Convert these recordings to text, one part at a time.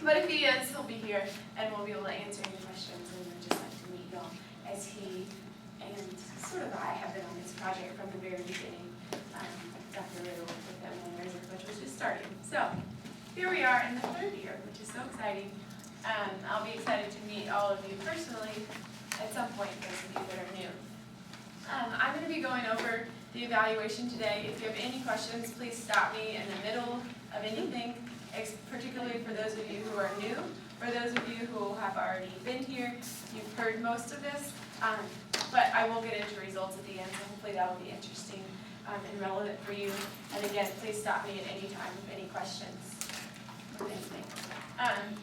But if he is, he'll be here and we'll be able to answer any questions, and we'd just like to meet y'all as he and sort of I have been on this project from the very beginning. Dr. Riddle with them when Razor Coach was just starting. So here we are in the third year, which is so exciting. I'll be excited to meet all of you personally at some point, those of you that are new. I'm going to be going over the evaluation today. If you have any questions, please stop me in the middle of anything, particularly for those of you who are new. For those of you who have already been here, you've heard most of this, but I will get into results at the end, so hopefully that will be interesting and relevant for you. And again, please stop me at any time with any questions or anything.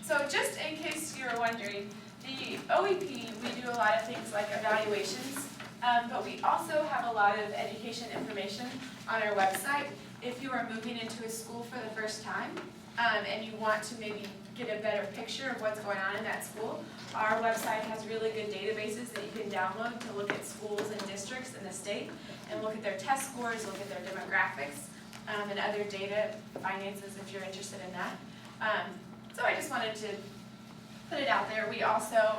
So just in case you're wondering, the OEP, we do a lot of things like evaluations, but we also have a lot of education information on our website. If you are moving into a school for the first time and you want to maybe get a better picture of what's going on in that school, our website has really good databases that you can download to look at schools and districts in the state and look at their test scores, look at their demographics, and other data, finances if you're interested in that. So I just wanted to put it out there. We also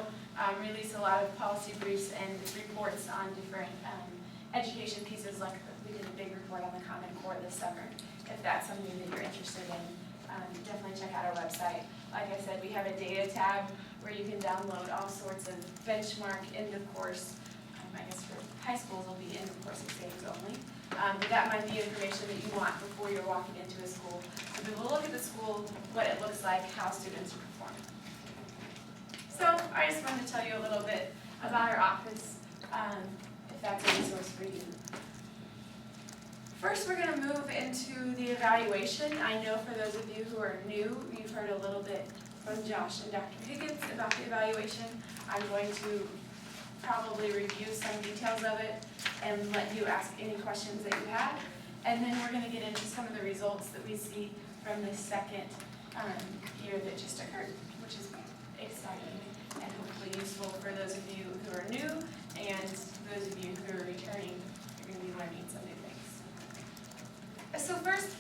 release a lot of policy briefs and reports on different education pieces, like we did a big report on the Common Core this summer. If that's something that you're interested in, definitely check out our website. Like I said, we have a data tab where you can download all sorts of benchmark end of course. I guess for high schools it'll be end of course exams only. But that might be information that you want before you're walking into a school. So we will look at the school, what it looks like, how students are performing. So I just wanted to tell you a little bit about our office, if that's a resource for you. First, we're going to move into the evaluation. I know for those of you who are new, you've heard a little bit from Josh and Dr. Higgins about the evaluation. I'm going to probably review some details of it and let you ask any questions that you have. And then we're going to get into some of the results that we see from this second year that just occurred, which is exciting and hopefully useful for those of you who are new and those of you who are returning. You're going to be learning some new things. So first,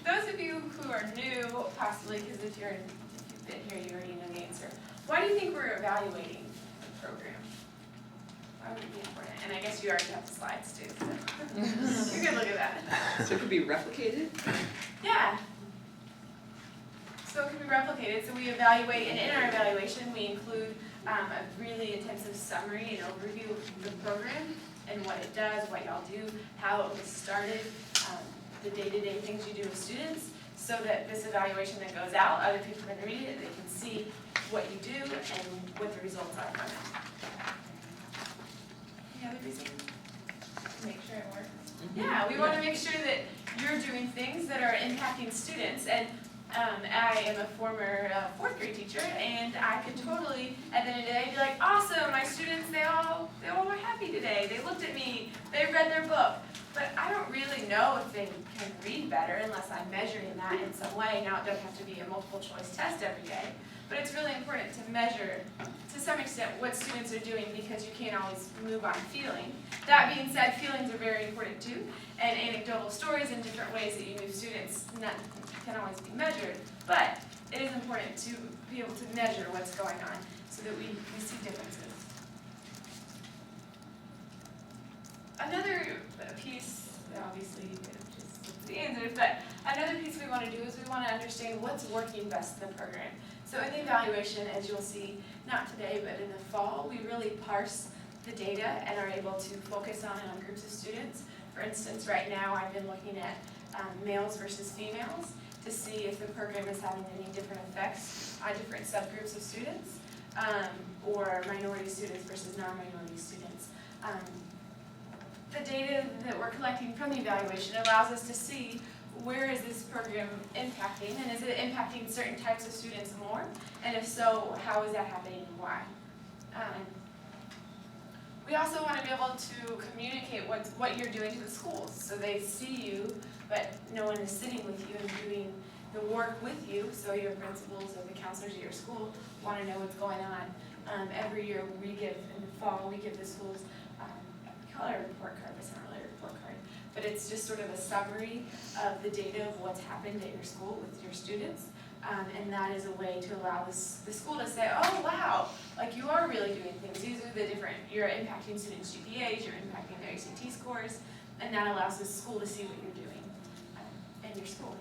those of you who are new, possibly because if you've been here, you already know the answer. Why do you think we're evaluating the program? Why would it be important? And I guess you already have the slides too, so you can look at that. So it could be replicated? Yeah. So it can be replicated. So we evaluate, and in our evaluation, we include a really intensive summary and overview of the program and what it does, what y'all do, how it was started, the day-to-day things you do with students, so that this evaluation that goes out, other people can read it, they can see what you do and what the results are from it. Any other reason? Make sure it works. Yeah, we want to make sure that you're doing things that are impacting students. And I am a former fourth grade teacher, and I could totally, at the end of the day, be like, awesome, my students, they all were happy today. They looked at me, they read their book. But I don't really know if they can read better unless I'm measuring that in some way. Now, it doesn't have to be a multiple choice test every day, but it's really important to measure, to some extent, what students are doing because you can't always move on feeling. That being said, feelings are very important too, and anecdotal stories and different ways that you move students can always be measured, but it is important to be able to measure what's going on so that we see differences. Another piece, obviously, just the answers, but another piece we want to do is we want to understand what's working best in the program. So in the evaluation, as you'll see, not today, but in the fall, we really parse the data and are able to focus on groups of students. For instance, right now I've been looking at males versus females to see if the program is having any different effects on different subgroups of students, or minority students versus non-minority students. The data that we're collecting from the evaluation allows us to see where is this program impacting, and is it impacting certain types of students more? And if so, how is that happening and why? We also want to be able to communicate what you're doing to the schools, so they see you, but no one is sitting with you and doing the work with you, so your principals or the counselors at your school want to know what's going on. Every year we give, in the fall, we give the schools, we call it a report card, but it's not really a report card, but it's just sort of a summary of the data of what's happened at your school with your students. And that is a way to allow the school to say, oh wow, like you are really doing things. These are the different, you're impacting students' GPAs, you're impacting their ACT scores, and that allows the school to see what you're doing in your school.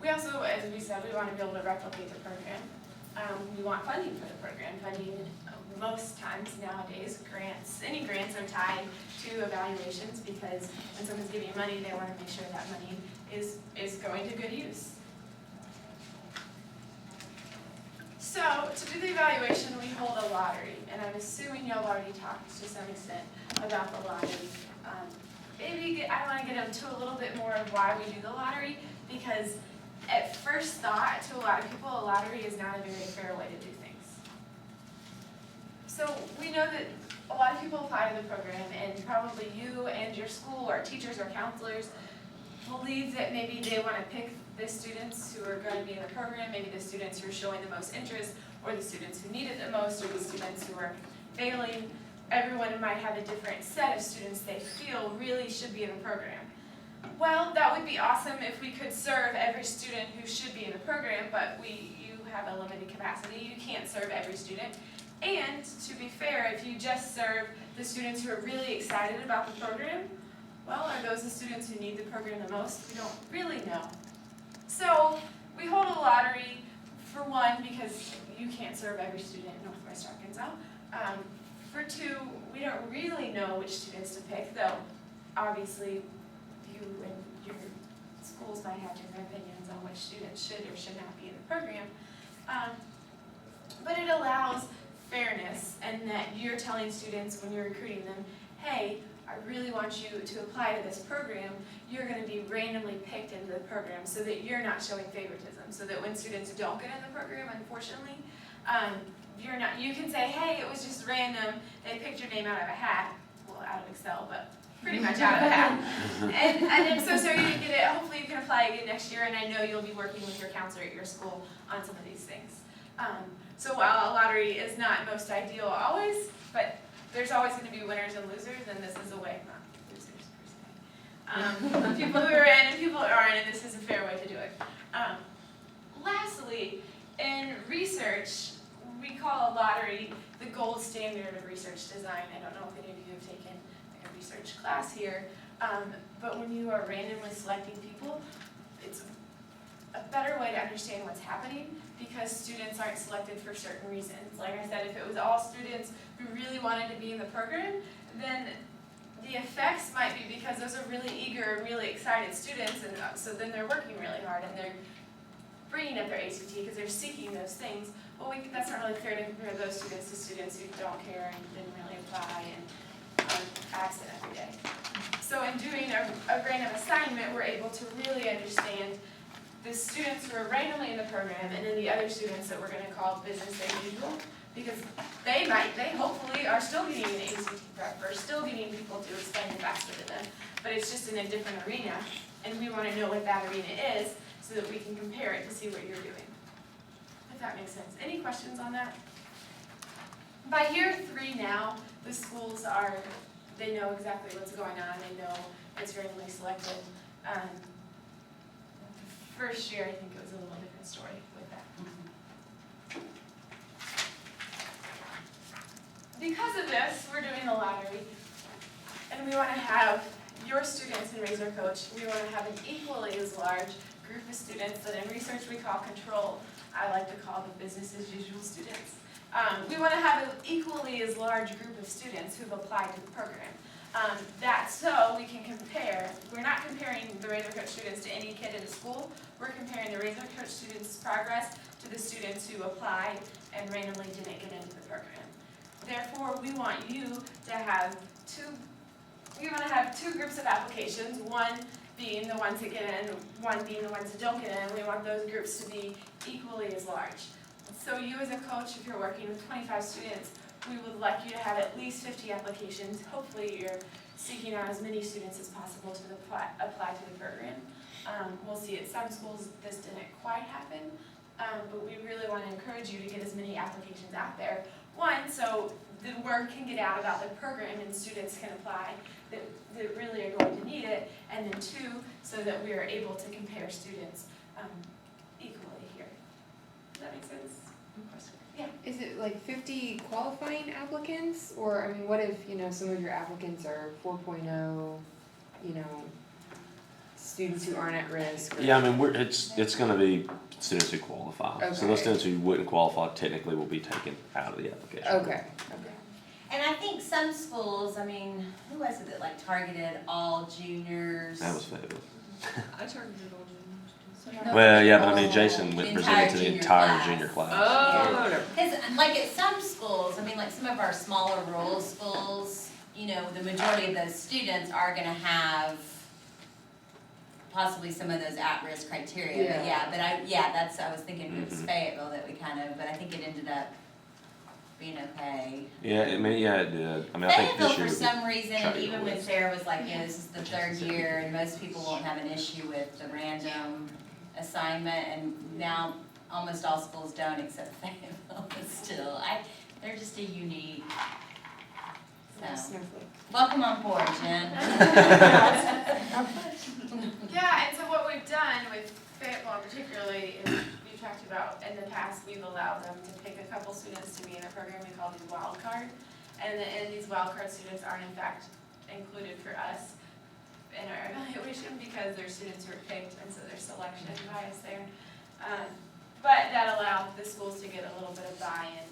We also, as we said, we want to be able to replicate the program. We want funding for the program. Funding, most times nowadays, any grants are tied to evaluations because when someone's giving you money, they want to make sure that money is going to good use. So, to do the evaluation, we hold a lottery, and I'm assuming y'all already talked to some extent about the lottery. Maybe I want to get into a little bit more of why we do the lottery, because at first thought, to a lot of people, a lottery is not a very fair way to do things. So we know that a lot of people apply to the program, and probably you and your school or teachers or counselors believe that maybe they want to pick the students who are going to be in the program, maybe the students who are showing the most interest, or the students who need it the most, or the students who are failing. Everyone might have a different set of students they feel really should be in the program. Well, that would be awesome if we could serve every student who should be in the program, but you have a limited capacity. You can't serve every student. And to be fair, if you just serve the students who are really excited about the program, well, are those the students who need the program the most? We don't really know. So we hold a lottery, for one, because you can't serve every student in Northwest Arkansas. For two, we don't really know which students to pick, though obviously you and your schools might have different opinions on which students should or should not be in the program. But it allows fairness, and that you're telling students when you're recruiting them, hey, I really want you to apply to this program. You're going to be randomly picked into the program so that you're not showing favoritism, so that when students don't get in the program, unfortunately, you can say, hey, it was just random, they picked your name out of a hat, well, out of Excel, but pretty much out of a hat. And I'm so sorry you didn't get it. Hopefully you can apply again next year, and I know you'll be working with your counselor at your school on some of these things. So while a lottery is not most ideal always, but there's always going to be winners and losers, and this is a way, not losers per se. People who are in and people who aren't, and this is a fair way to do it. Lastly, in research, we call a lottery the gold standard of research design. I don't know if any of you have taken like a research class here, but when you are randomly selecting people, it's a better way to understand what's happening because students aren't selected for certain reasons. Like I said, if it was all students who really wanted to be in the program, then the effects might be because those are really eager, really excited students, and so then they're working really hard and they're bringing up their ACT because they're seeking those things. Well, that's not really fair to compare those students to students who don't care and didn't really apply and are absent every day. So in doing a random assignment, we're able to really understand the students who are randomly in the program and then the other students that we're going to call business as usual, because they hopefully are still getting an ACT prep or still getting people to explain the FAFSA to them, but it's just in a different arena, and we want to know what that arena is so that we can compare it to see what you're doing. If that makes sense. Any questions on that? By year 3 now, the schools they know exactly what's going on. They know it's randomly selected. First year, I think it was a little different story with that. Because of this, we're doing the lottery, and we want to have your students in Razor Coach. We want to have an equally as large group of students that in research we call control. I like to call them business as usual students. We want to have an equally as large group of students who've applied to the program. That's so we can compare. We're not comparing the Razor Coach students to any kid in the school. We're comparing the Razor Coach students' progress to the students who applied and randomly didn't get into the program. Therefore, we want you to have two groups of applications, one being the ones that get in, one being the ones that don't get in. We want those groups to be equally as large. So you as a coach, if you're working with 25 students, we would like you to have at least 50 applications. Hopefully you're seeking out as many students as possible to apply to the program. We'll see at some schools this didn't quite happen, but we really want to encourage you to get as many applications out there. One, so the word can get out about the program and students can apply that really are going to need it, and then two, so that we are able to compare students like 50 qualifying applicants? Or, I mean, what if, some of your applicants are 4.0, students who aren't at risk? Or... Yeah, I mean, it's gonna be students who qualify. So those Okay. students who wouldn't qualify technically will be taken out of the application. Okay. And I think some schools, I mean, who was it that like targeted all juniors? That was Fayetteville. I targeted all juniors. No, Well, yeah, but I mean, all- Jason the presented to the entire class. junior class. Oh, whatever. Because like at some schools, I mean, like some of our smaller rural schools, the majority of those students are gonna have possibly some of those at-risk criteria, but I was thinking it was Mhm. Fayetteville that we but I think it ended up being okay. Yeah, it did. I mean, I think Fayetteville, this year for would be some reason, try to even go when with- Sarah was like, this is the third year, and most people won't have an issue with the random assignment, and now almost all schools don't except Fayetteville, but still, they're just a unique, so. Snowflake. Welcome on board, Jen. Yeah, and so what we've done with Fayetteville particularly is we've talked about, in the past, we've allowed them to pick a couple students to be in a program we call these wild card. And these wild card students aren't in fact included for us in our evaluation because they're students who are picked, and so there's selection bias there. But that allowed the schools to get a little bit of buy-in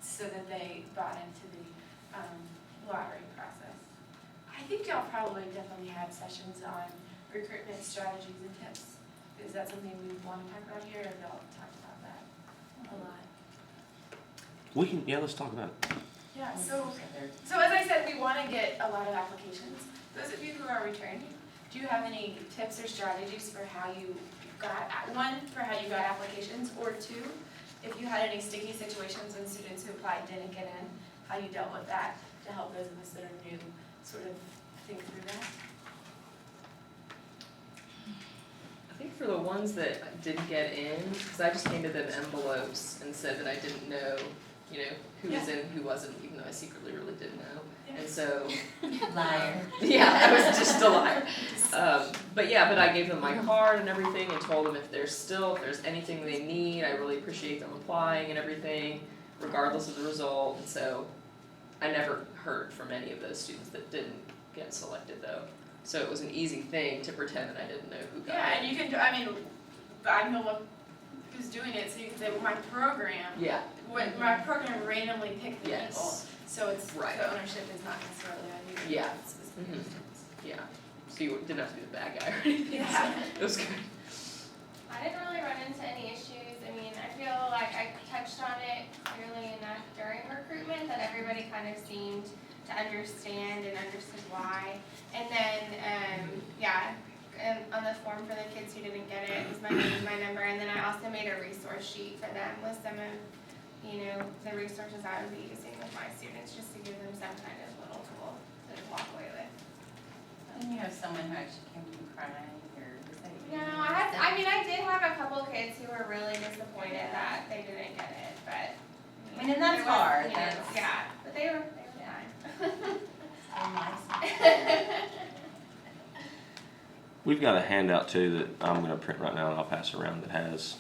so that they bought into the lottery process. I think y'all probably definitely had sessions on recruitment strategies and tips. Is that something we want to talk about here, or have y'all talked about that a lot? Let's talk about it. Yeah, so as I said, we want to get a lot of applications. Those of you who are returning, do you have any tips or strategies for how you got, one, for how you got applications, or two, if you had any sticky situations when students who applied didn't get in, how you dealt with that to help those of us that are new sort of think through that? I think for the ones that didn't get in, because I just handed them envelopes and said that I didn't know, who was in and who wasn't, even though I secretly really did know. And so, Liar. yeah, I was just a liar. But I gave them my card and everything and told them if there's anything they need, I really appreciate them applying and everything, regardless of the result. And so I never heard from any of those students that didn't get selected though. So it was an easy thing to pretend that I didn't know who got Yeah, it. and you can, I know who's doing it, so you can say, well, my program, Yeah, my program randomly picked the people. yes, So it's, Right. the ownership is not necessarily on you. Yeah. It's specific Mhm. students. yeah. So you didn't have to be the bad guy or anything. Yeah. It was good. I didn't really run into any issues. I mean, I feel like I touched on it clearly enough during recruitment that everybody kind of seemed to understand and understood why. And then, on the form for the kids who didn't get it, it was my name, my number, and then I also made a resource sheet for them with some of, the resources I would be using with my students, just to give them some kind of little tool to walk away with. Didn't you have someone who actually came to you crying, or was that you? No, I did have a couple kids who were really disappointed that they didn't get it, but. I mean, and that's there was, hard, you know, that's. Yeah, but they were fine. So nice. We've got a handout too that I'm gonna print right now and I'll pass around that has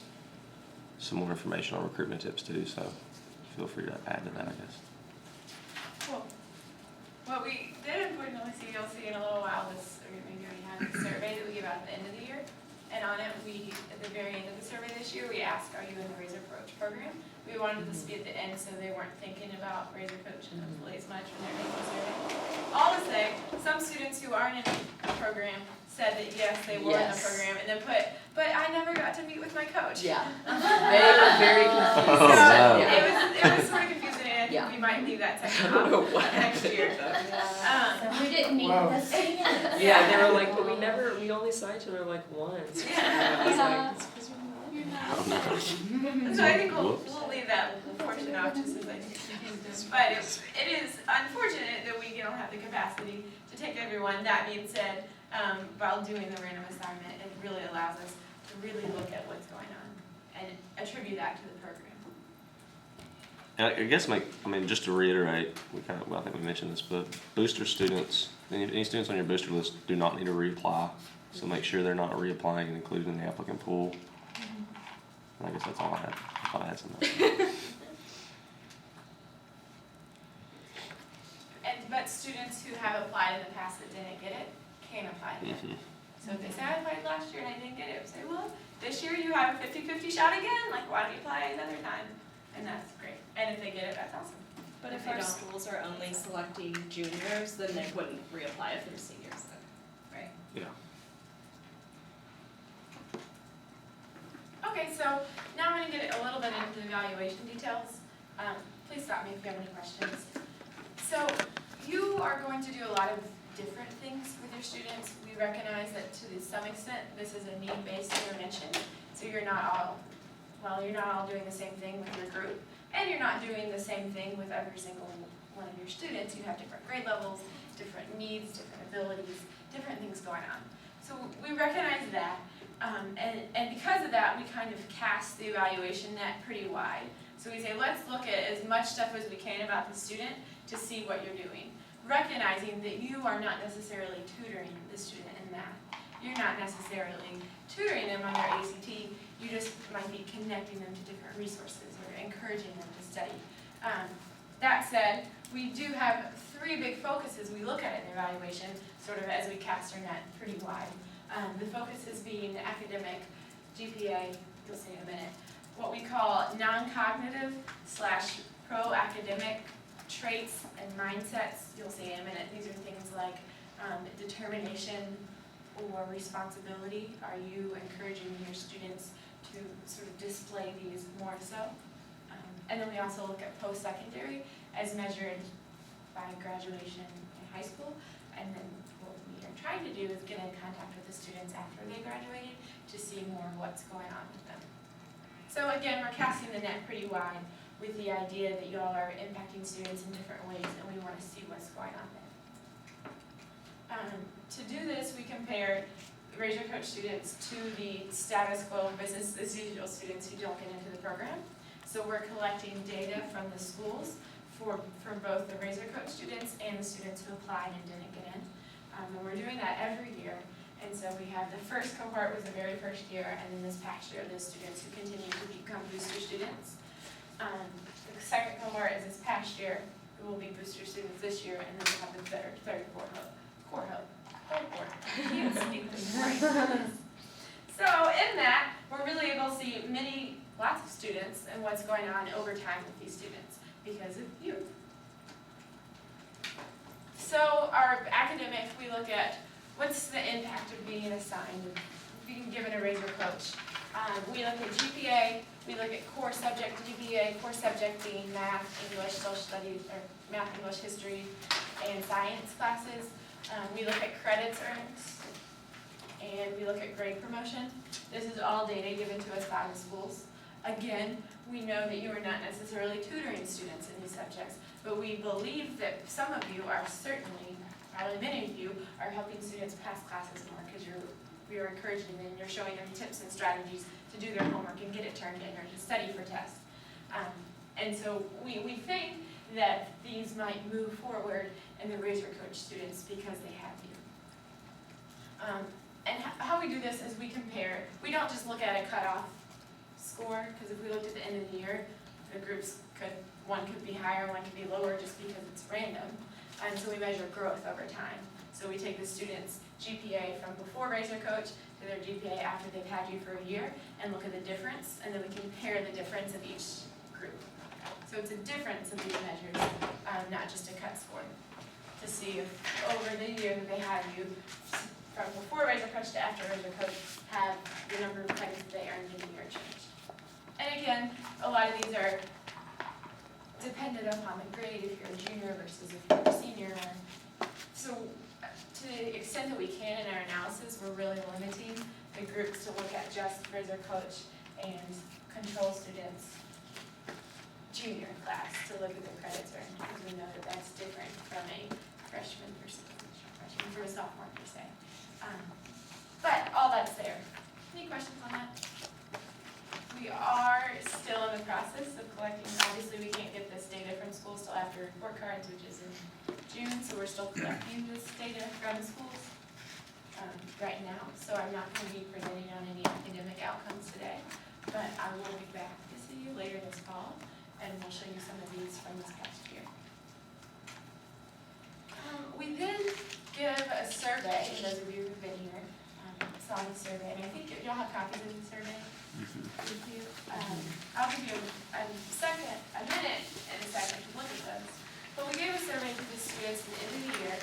some more information on recruitment tips too, so feel free to add to that, I guess. Cool. What we did unfortunately see, you'll see in a little while, or maybe we have a survey that we give out at the end of the year. And on it, at the very end of the survey this year, we asked, are you in the Razor Coach program? We wanted this to be at the end so they weren't thinking about Razor Coach and hopefully as much when they're taking the survey. All to say, some students who aren't in a program said that yes, they were in the Yes. program, and then but I never got to meet with my coach. Yeah. They were very confused. Oh, wow. It was sort of confusing, and I think Yeah. we might leave that I section don't know off what next happened. year. So we didn't meet Wow. with the students. Yeah, they were like, but we only saw each other like once. Yeah. And I was like, it's 'cause you're not. So I think we'll Whoops. leave that portion off just as I confused. But it is unfortunate that we don't have the capacity to take everyone. That being said, while doing the random assignment, it really allows us to really look at what's going on and attribute that to the program. And I guess just to reiterate, I think we mentioned this, but booster students, any students on your booster list do not need to reapply. So make sure they're not reapplying and included in the applicant pool. And I guess that's all I had. I thought I had something. students who have applied in the past that didn't get it can apply again. Mhm. So if they say I applied last year and I didn't get it, say, well, this year you have a 50-50 shot again, like why don't you apply another time? And that's great. And if they get it, that's awesome. But If if they our don't. schools are only selecting juniors, then they wouldn't reapply if they're seniors. Right. Yeah. Okay, so now I'm gonna get a little bit into the evaluation details. Please stop me if you have any questions. So you are going to do a lot of different things with your students. We recognize that to some extent, this is a need-based intervention. So you're not all doing the same thing with your group, and you're not doing the same thing with every single one of your students. You have different grade levels, different needs, different abilities, different things going on. So we recognize that, and because of that, we kind of cast the evaluation net pretty wide. So we say, let's look at as much stuff as we can about the student to see what you're doing, recognizing that you are not necessarily tutoring the student in math. You're not necessarily tutoring them on their ACT, you just might be connecting them to different resources or encouraging them to study. That said, we do have 3 big focuses we look at in the evaluation, sort of as we cast our net pretty wide. The focuses being academic, GPA, you'll see in a minute, what we call non-cognitive / pro-academic traits and mindsets, you'll see in a minute. These are things like determination or responsibility. Are you encouraging your students to sort of display these more so? And then we also look at post-secondary as measured by graduation in high school. And then what we are trying to do is get in contact with the students after they graduated to see more what's going on with them. So again, we're casting the net pretty wide with the idea that y'all are impacting students in different ways and we want to see what's going on there. To do this, we compared Raise Your Coach students to the status quo business as usual students who don't get into the program. So we're collecting data from the schools from both the Raise Your Coach students and the students who applied and didn't get in. And we're doing that every year. And so we have the first cohort was the very first year, and then this past year, the students who continue to become booster students. The second cohort is this past year, who will be booster students this year, and then we have the third cohort. Can't speak this morning. So in that, we're really able to see lots of students and what's going on over time with these students because of you. So our academic, we look at what's the impact of being assigned, being given a Raise Your Coach. We look at GPA, we look at core subject GPA, core subject being math, English, social studies, or math, English, history, and science classes. We look at credits earned, and we look at grade promotion. This is all data given to us by the schools. Again, we know that you are not necessarily tutoring students in these subjects, but we believe that some of you are certainly, probably many of you, are helping students pass classes more because you're encouraging them, you're showing them tips and strategies to do their homework and get it turned in or to study for tests. And so we think that these might move forward in the Raise Your Coach students because they have you. And how we do this is we compare. We don't just look at a cutoff score, because if we looked at the end of the year, the groups one could be higher, one could be lower just because it's random. And so we measure growth over time. So we take the students' GPA from before Raise Your Coach to their GPA after they've had you for a year and look at the difference, and then we compare the difference of each group. So it's a difference of these measures, not just a cut score, to see if over the year that they had you, from before Raise Your Coach to after Raise Your Coach, have the number of credits they earned in a year changed. And again, a lot of these are dependent upon the grade, if you're a junior versus if you're a senior. So to the extent that we can in our analysis, we're really limiting the groups to look at just Raise Your Coach and control students junior class to look at their credits earned, because we know that that's different from a freshman from a sophomore per se. But all that's there. Any questions on that? We are still in the process of collecting. Obviously, we can't get this data from schools till after report cards, which is in June, so we're still collecting this data from schools right now. So I'm not going to be presenting on any academic outcomes today, but I will be back to see you later this fall, and we'll show you some of these from this past year. on the survey, and I think y'all have copies of the survey. Thank you. I'll give you a minute and a second to look at those. But we gave a survey to the students at the end of the year,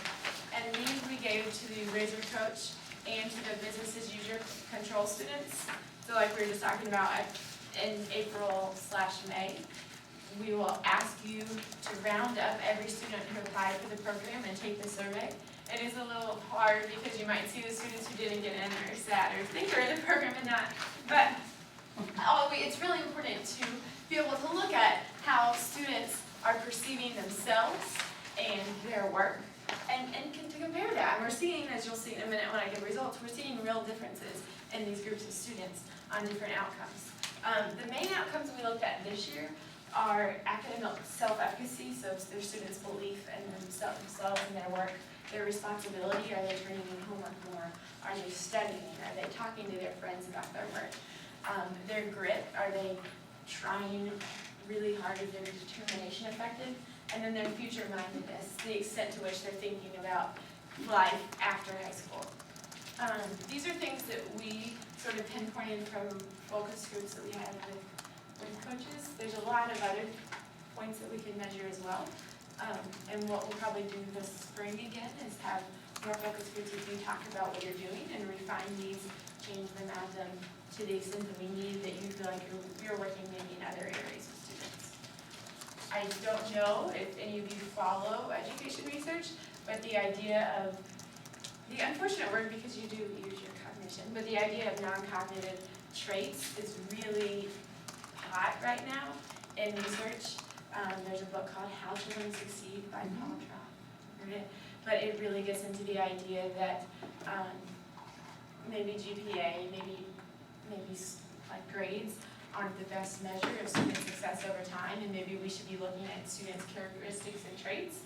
and these we gave to the Razor Coach and to the business as usual control students. So like we were just talking about in April/May, we will ask you to round up every student who applied for the program and take the survey. It is a little hard because you might see the students who didn't get in or sad or think they're in the program and not. But it's really important to be able to look at how students are perceiving themselves and their work and to compare that. And we're seeing, as you'll see in a minute when I give results, we're seeing real differences in these groups of students on different outcomes. The main outcomes we looked at this year are academic self-efficacy, so it's their students' belief in themselves and their work, their responsibility, are they turning in homework more, are they studying, are they talking to their friends about their work, their grit, are they trying really hard, is their determination effective, and then their future-mindedness, the extent to which they're thinking about life after high school. These are things that we sort of pinpointed from focus groups that we had with coaches. There's a lot of other points that we can measure as well. And what we'll probably do this spring again is have more focus groups with you talk about what you're doing and refine these, change them, add them to the extent that we need, that you feel like you're working maybe in other areas with students. I don't know if any of you follow education research, but the idea of, the unfortunate word because you do use your cognition, but the idea of non-cognitive traits is really hot right now in research. There's a book called How Children Succeed by Paul Trout. Heard it? But it really gets into the idea that maybe GPA, maybe like grades aren't the best measure of student success over time, and maybe we should be looking at students' characteristics and traits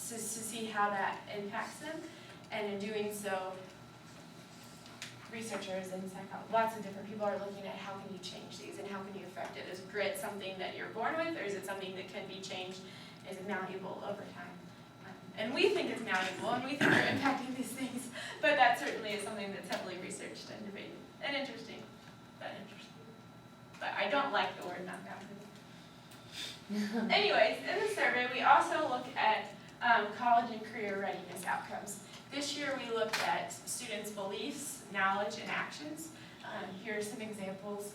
to see how that impacts them. And in doing so, researchers and lots of different people are looking at how can you change these and how can you affect it. Is grit something that you're born with, or is it something that can be changed? Is it malleable over time? And we think it's malleable, and we think we're impacting these things, but that certainly is something that's heavily researched and debated. And interesting. But I don't like the word non-cognitive. Anyways, in the survey, we also look at college and career readiness outcomes. This year we looked at students' beliefs, knowledge, and actions. Here are some examples.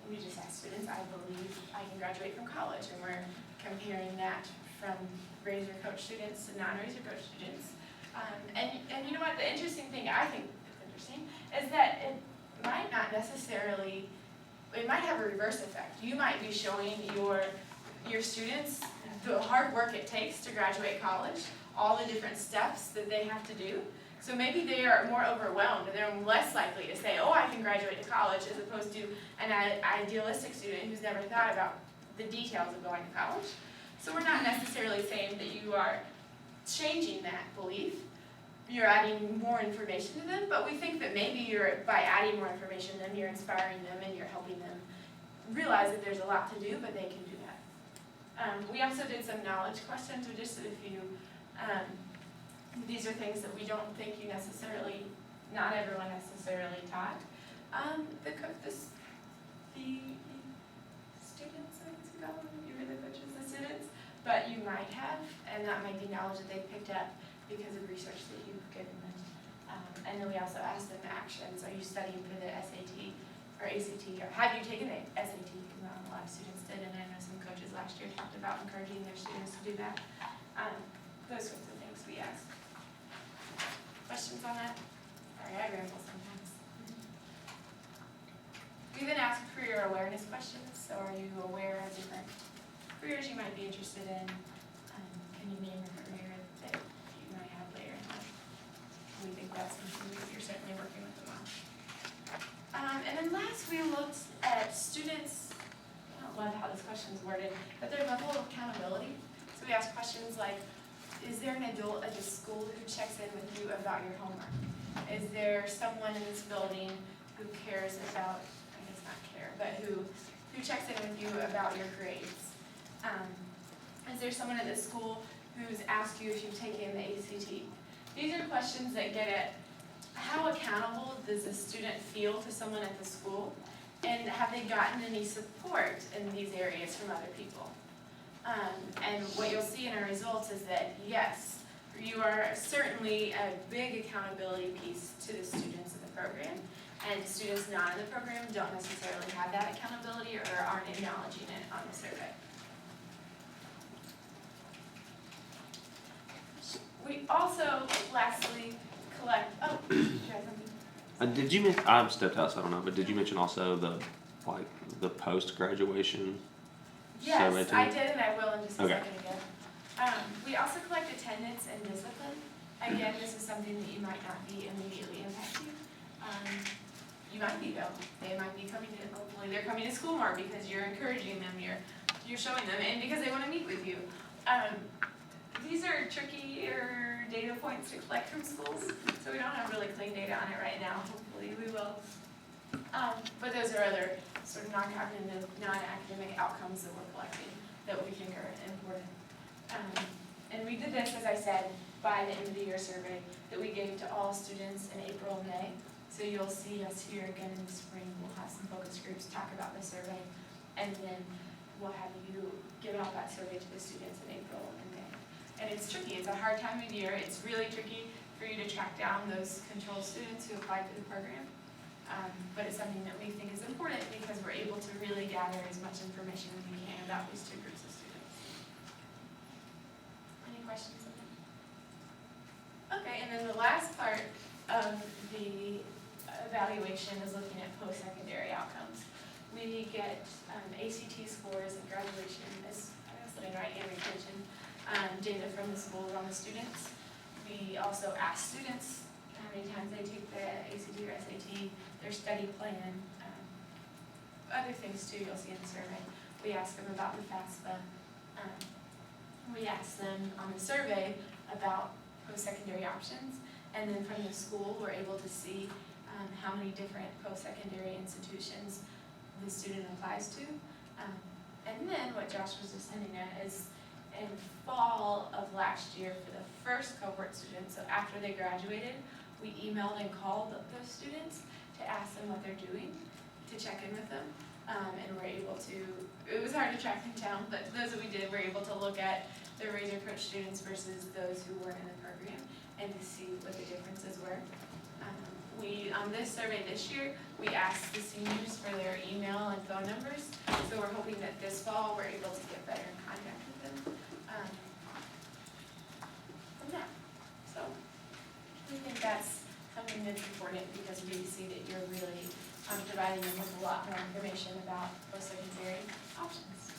We just asked students, I believe I can graduate from college, and we're comparing that from Razor Coach students to non-Razor Coach students. And you know what, the interesting thing I think is interesting is that it might not necessarily, it might have a reverse effect. You might be showing your students the hard work it takes to graduate college, all the different steps that they have to do. So maybe they are more overwhelmed and they're less likely to say, oh, I can graduate to college, as opposed to an idealistic student who's never thought about the details of going to college. So we're not necessarily saying that you are changing that belief. You're adding more information to them, but we think that maybe by adding more information to them, you're inspiring them and you're helping them realize that there's a lot to do, but they can do that. We also did some knowledge questions, or just a few. These are things that we don't think you necessarily, not everyone necessarily taught. The students, I guess you call them, you were the coaches, the students, but you might have, and that might be knowledge that they picked up because of research that you've given them. And then we also asked them actions. Are you studying for the SAT or ACT, or have you taken the SAT? Because a lot of students did, and I know some coaches last year talked about encouraging their students to do that. Those sorts of things we asked. Questions on that? Sorry, I ramble sometimes. We then asked career awareness questions. So are you aware of different careers you might be interested in? Can you name a career that you might have later in life? We think that's something that you're certainly working with them on. And then last we looked at students, I don't love how this question is worded, but their level of accountability. So we asked questions like, is there an adult at the school who checks in with you about your homework? Is there someone in this building who cares about, I guess not care, but who checks in with you about your grades? Is there someone at the school who's asked you if you've taken the ACT? These are questions that get at how accountable does a student feel to someone at the school? And have they gotten any support in these areas from other people? And what you'll see in our results is that yes, you are certainly a big accountability piece to the students in the program. And students not in the program don't necessarily have that accountability or aren't acknowledging it on the survey. We also lastly collect, oh, you have something? Did you mention, I've stepped out, so I don't know, but did you mention also the post-graduation survey Yes, too? I did and I will in just a Okay. second again. We also collect attendance and discipline. Again, this is something that you might not be immediately impacted. You might be though. They might be coming to, hopefully they're coming to school more because you're encouraging them, you're showing them, and because they wanna meet with you. These are trickier data points to collect from schools, so we don't have really clean data on it right now. Hopefully we will. But those are other sort of non-cognitive, non-academic outcomes that we're collecting that we think are important. And we did this, as I said, by the end of the year survey that we gave to all students in April and May. So you'll see us here again in the spring. We'll have some focus groups talk about the survey, and then we'll have you give out that survey to the students in April and May. And it's tricky. It's a hard time of year. It's really tricky for you to track down those control students who applied for the program. But it's something that we think is important because we're able to really gather as much information as we can about these two groups of students. Any questions on that? Okay, and then the last part of the evaluation is looking at post-secondary outcomes. We get ACT scores and graduation, as I was looking right, and retention data from the schools on the students. We also ask students how many times they take the ACT or SAT, their study plan, other things too you'll see in the survey. We ask them about the FAFSA. We ask them on the survey about post-secondary options, and then from the school we're able to see how many different post-secondary institutions the student applies to. And then what Josh was just hinting at is in fall of last year for the first cohort students, so after they graduated, we emailed and called those students to ask them what they're doing, to check in with them. And we're able to, it was hard to track them down, but those that we did were able to look at the Razor Coach students versus those who weren't in the program and to see what the differences were. On this survey this year, we asked the seniors for their email and phone numbers, so we're hoping that this fall we're able to get better in contact with them from that. So we think that's something that's important because we see that you're really providing them with a lot more information about post-secondary options.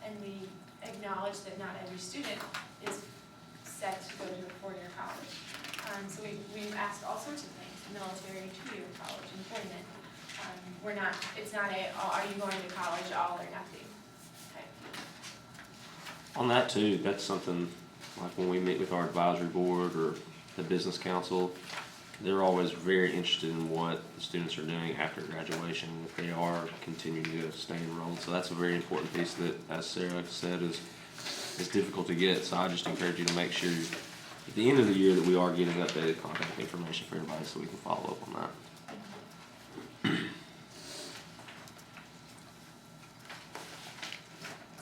And we acknowledge that not every student is set to go to a four-year college. So we've asked all sorts of things, military, two-year college, employment. It's not are you going to college, all or nothing type thing. On that too, that's something, like when we meet with our advisory board or the business council, they're always very interested in what the students are doing after graduation, if they are continuing to stay enrolled. So that's a very important piece that, as Sarah said, is difficult to get. So I just encourage you to make sure at the end of the year that we are getting updated contact information for everybody so we can follow up on that.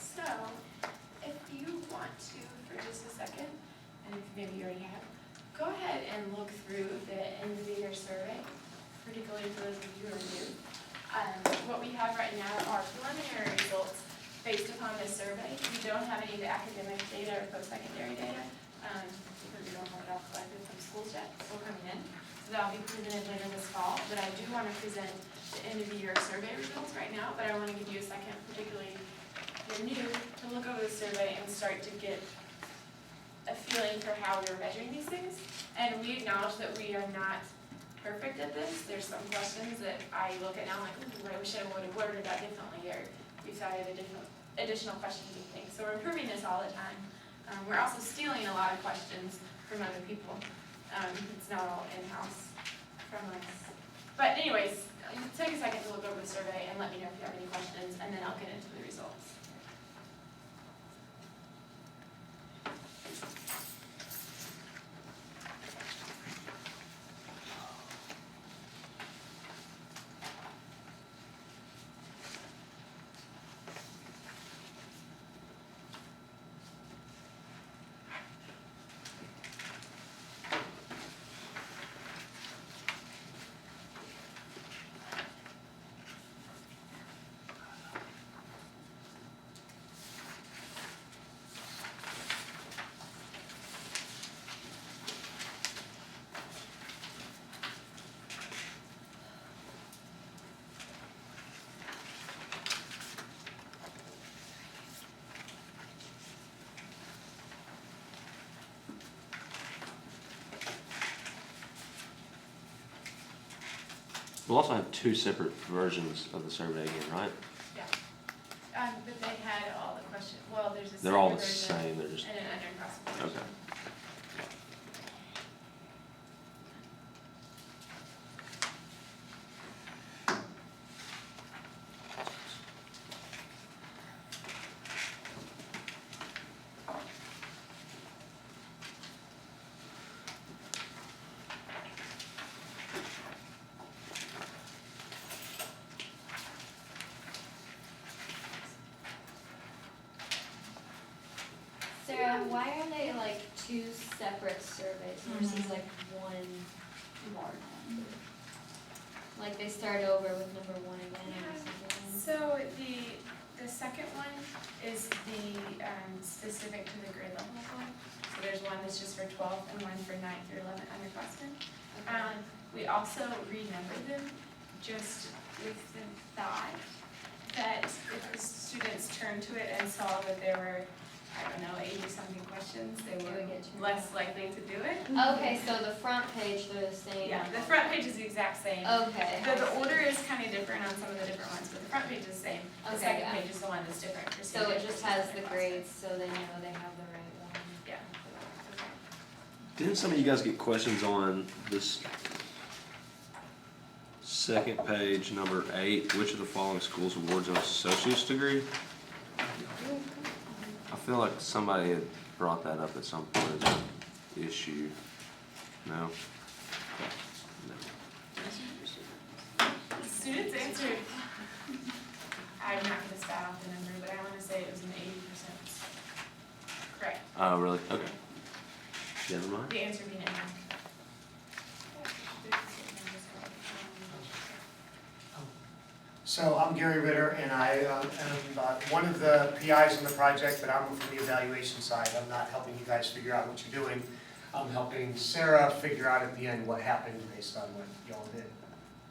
So, if you want to, for just a second, and if maybe you already have, go ahead and look through the end of the year survey, particularly for those of you who are new. What we have right now are preliminary results based upon this survey. We don't have any of the academic data or post-secondary data, because we don't have it all collected from schools yet, still coming in. So that'll be presented later this fall, but I do want to present the end of the year survey results right now, but I want to give you a second, particularly if you're new, to look over the survey and start to get a feeling for how we're measuring these things. And we acknowledge that we are not perfect at this. There's some questions that I look at now, I'm like, ooh, I wish I would have worded that differently, or we've added additional questions and things. So we're improving this all the time. We're also stealing a lot of questions from other people. It's not all in-house from us. But anyways, take a second to look over the survey and let me know if you have any questions, and then I'll get into the results. We'll also have two separate versions of the survey again, right? But they had all the questions, well, there's a They're all summary the version same, they're just, and an under classification. okay. Sarah, why are they like two separate surveys versus like one large one? Like they start over with number one again or something? So the second one is the specific to the grade level one. So there's one that's just for 12th and one for 9th through 11th underclassmen. We also renumbered them just with the thought that if the students turned to it and saw that there were, I don't know, 80-something questions, they They were would get turned less likely to do it. Okay, so the front page, they're the same. Yeah, the front page is the exact same. Okay. The order is kind of different on some of the different ones, but the front page is the same. The Okay, second yeah. page is the one that's different for So seniors it just versus has the underclassmen. grades, so they know they have the right one. Yeah. Didn't some of you guys get questions on this second page, number 8, which of the following schools awards an associate's degree? I feel like somebody had brought that up at some point as an issue. No? The students answered, I'm not gonna spout out the number, but I wanna say it was an 80% correct. Oh, really? Okay. Never mind. The answer being no. So I'm Gary Ritter, and I am one of the PIs on the project, but I'm from the evaluation side. I'm not helping you guys figure out what you're doing. I'm helping Sarah figure out at the end what happened based on what y'all did.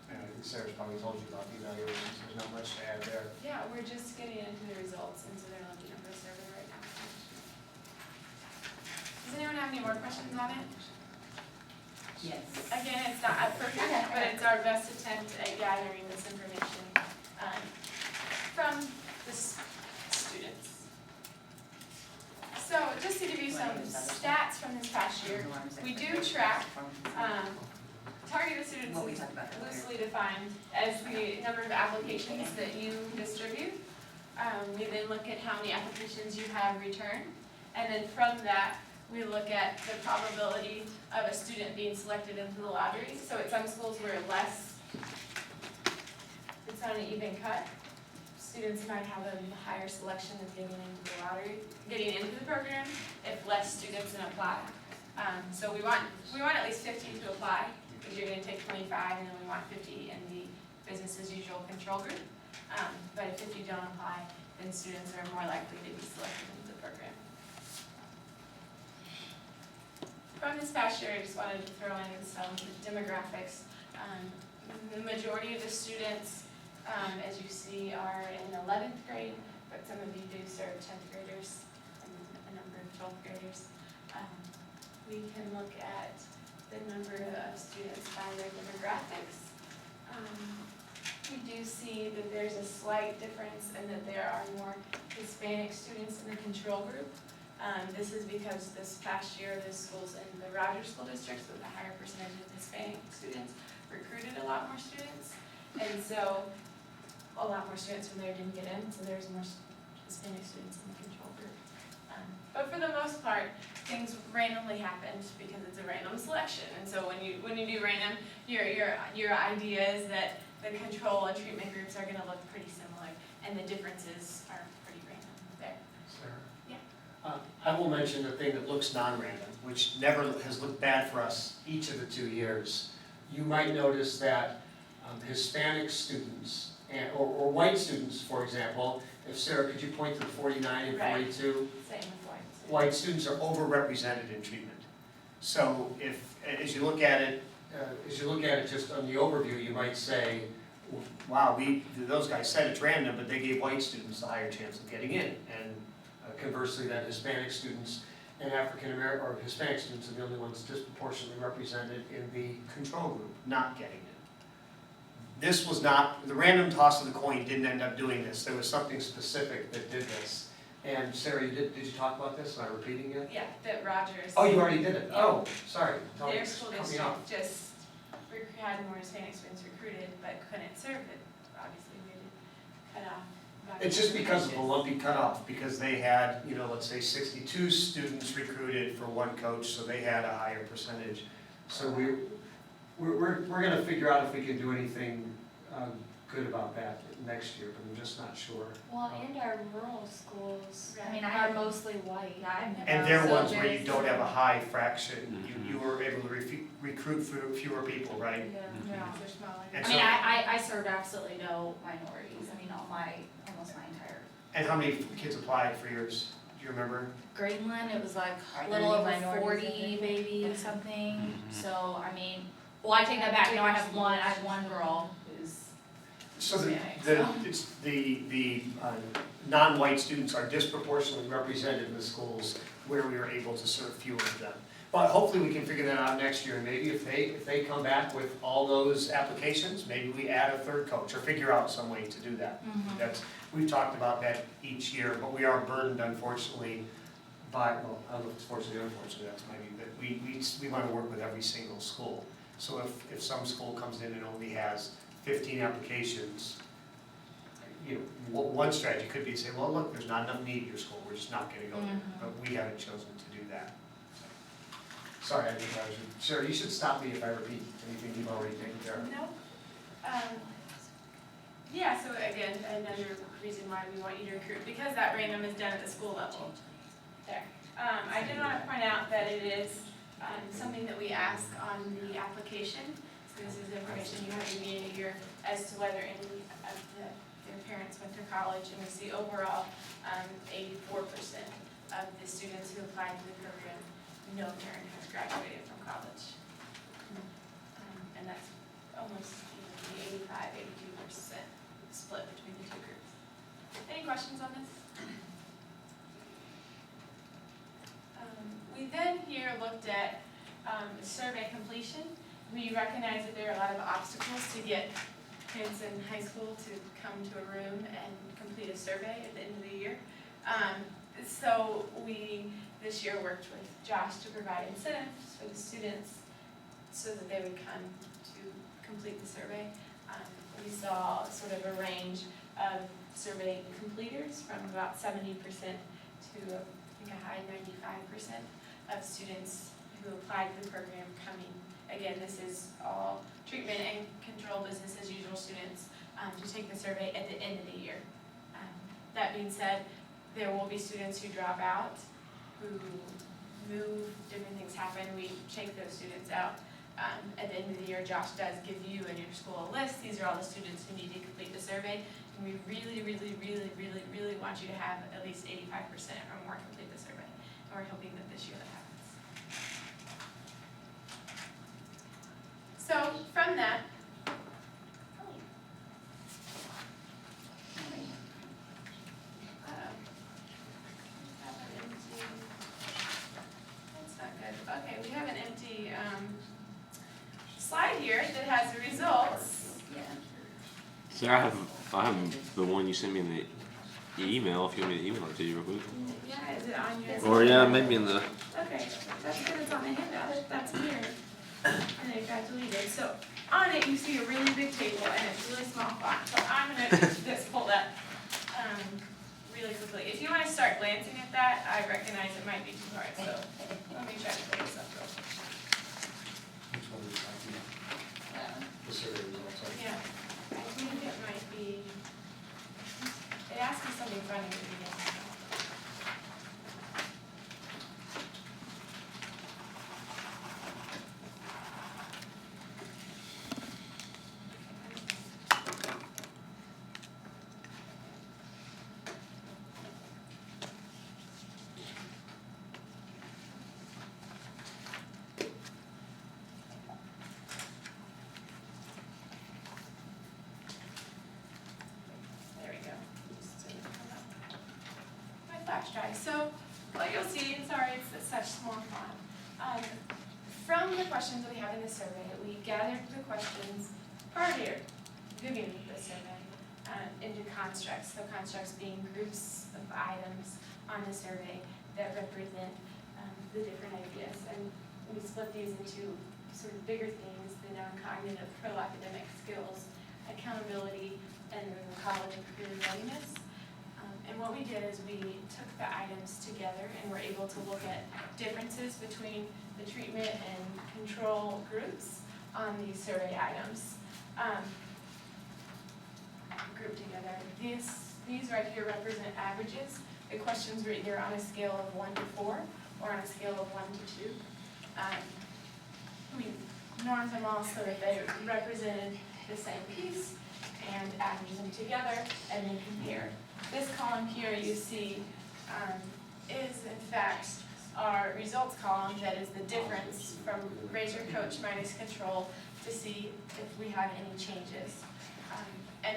And I think Sarah's probably told you about the evaluations, there's not much to add there. Yeah, we're just getting into the results, and so they're looking at the survey right now. Does anyone have any more questions on it? Yes. Again, it's not perfect, but it's our best attempt at gathering this information from the students. So just to give you some stats from this past year, we do track targeted students What we is talked about earlier. loosely defined as the number of applications that you distribute. We then look at how many applications you have returned, and then from that, we look at the probability of a student being selected into the lottery. So at some schools we're less, it's not an even cut. Students might have a higher selection of getting into the lottery, getting into the program, if less students than apply. So we want at least 50 to apply, because you're gonna take 25, and then we want 50 in the business as usual control group. But if 50 don't apply, then students are more likely to be selected into the program. From this past year, I just wanted to throw in some demographics. The majority of the students, as you see, are in 11th grade, but some of you do serve 10th graders and a number of 12th graders. We can look at the number of students by their demographics. We do see that there's a slight difference in that there are more Hispanic students in the control group. This is because this past year, the schools in the Rogers School District, with a higher percentage of Hispanic students, recruited a lot more students. And so a lot more students from there didn't get in, so there's more Hispanic students in the control group. But for the most part, things randomly happened because it's a random selection. And so when you do random, your idea is that the control and treatment groups are gonna look pretty similar, and the differences are pretty random there. Sarah? Yeah. I will mention the thing that looks non-random, which never has looked bad for us each of the 2 years. You might notice that Hispanic students, or white students, for example, if Sarah, could you point to the 49 and Right. 42? Same with whites. White students are overrepresented in treatment. So as you look at it just on the overview, you might say, wow, those guys said it's random, but they gave white students a higher chance of getting in. And conversely, that Hispanic students and African American, or Hispanic students are the only ones disproportionately represented in the control group, not getting in. this was not, the random toss of the coin didn't end up doing this. There was something specific that did this. And Sarah, did you talk about this? Am I repeating it? Yeah, that Rogers. Oh, you already did it? Oh, sorry. Tell me, Their school cut me district off. just had more Hispanic students recruited, but couldn't serve it, obviously we had cut off. about It's just because of a inches. lumpy cutoff, because they had, let's say 62 students recruited for one coach, so they had a higher percentage. So we're gonna figure out if we can do anything good about that next year, but I'm just not sure. Well, and our rural schools, I mean, Right. are mostly white. Yeah, I've never. And they're So ones where you there's- don't have a high fraction, Mhm. you were able to recruit fewer people, right? Yeah. Yeah, they're smaller. And I mean, so- I served absolutely no minorities, I mean, almost my entire. And how many kids applied for yours, do you remember? Greenland, it was like Are a there little any over minorities 40 in maybe, Okay. something, Mhm. so, I mean, well, I take that back, I have one girl who's. So Hispanic, it's the non-white students are disproportionately represented in the schools where we are able to serve fewer of them. But hopefully we can figure that out next year, and maybe if they come back with all those applications, maybe we add a third coach, or figure out some way to do that. We've talked about that each year, but we are burdened unfortunately by, well, I don't know if it's fortunately or unfortunately, that's maybe, that we want to work with every single school. So if some school comes in and only has 15 applications, one strategy could be to say, well, look, there's not enough need at your school, we're just not gonna go there. But we haven't chosen to do that. Sorry, I think I was, Sarah, you should stop me if I repeat anything you've already taken care of. No. Yeah, so again, another reason why we want you to recruit, because that random is done at the school level. There. I did want to point out that it is something that we ask on the application. So this is information you have to be in a year as to whether any of their parents went to college. And we see overall 84% of the students who applied to the program, no parent has graduated from college. And that's almost the 85-82% split between the two groups. Any questions on this? We then here looked at survey completion. We recognize that there are a lot of obstacles to get kids in high school to come to a room and complete a survey at the end of the year. So we this year worked with Josh to provide incentives for the students so that they would come to complete the survey. We saw sort of a range of survey completers from about 70% to I think a high 95% of students who applied to the program coming. Again, this is all treatment and control business as usual students to take the survey at the end of the year. That being said, there will be students who drop out, who move, different things happen, we take those students out. At the end of the year, Josh does give you and your school a list. These are all the students who need to complete the survey. And we really want you to have at least 85% or more complete the survey. And we're hoping that this year that happens. So from that, that's not good. Okay, we have an empty slide here that has the results. Yeah. Sarah, I have the one you sent me in the email, if you want me to email it to you real quick. Yeah, is it on yours? Or yeah, maybe in the, Okay, that's good, it's on the handout, that's weird. And it got deleted, so on it you see a really big table and it's really small font, so I'm gonna just pull that, really quickly. If you wanna start glancing at that, I recognize it might be too hard, so let me try to pull this up real quick. Which one is that? The survey results, sorry. Yeah, I think it might be, it asked me something funny at the beginning. There we go. Just didn't come up. My flash drive. So what you'll see, and sorry, it's such small font. From the questions that we have in the survey, we gathered the questions prior to beginning of the survey, into constructs. So constructs being groups of items on the survey that represent the different ideas. And we split these into sort of bigger themes, the non-cognitive pro-academic skills, accountability, and then the college and career readiness. And what we did is we took the items together and were able to look at differences between the treatment and control groups on these survey items. Grouped together. These right here represent averages. The questions were either on a scale of 1 to 4 or on a scale of 1 to 2. We normed them all so that they represented the same piece and averaged them together and then compared. This column here you see is in fact our results column, that is the difference from raise your coach minus control to see if we have any changes. And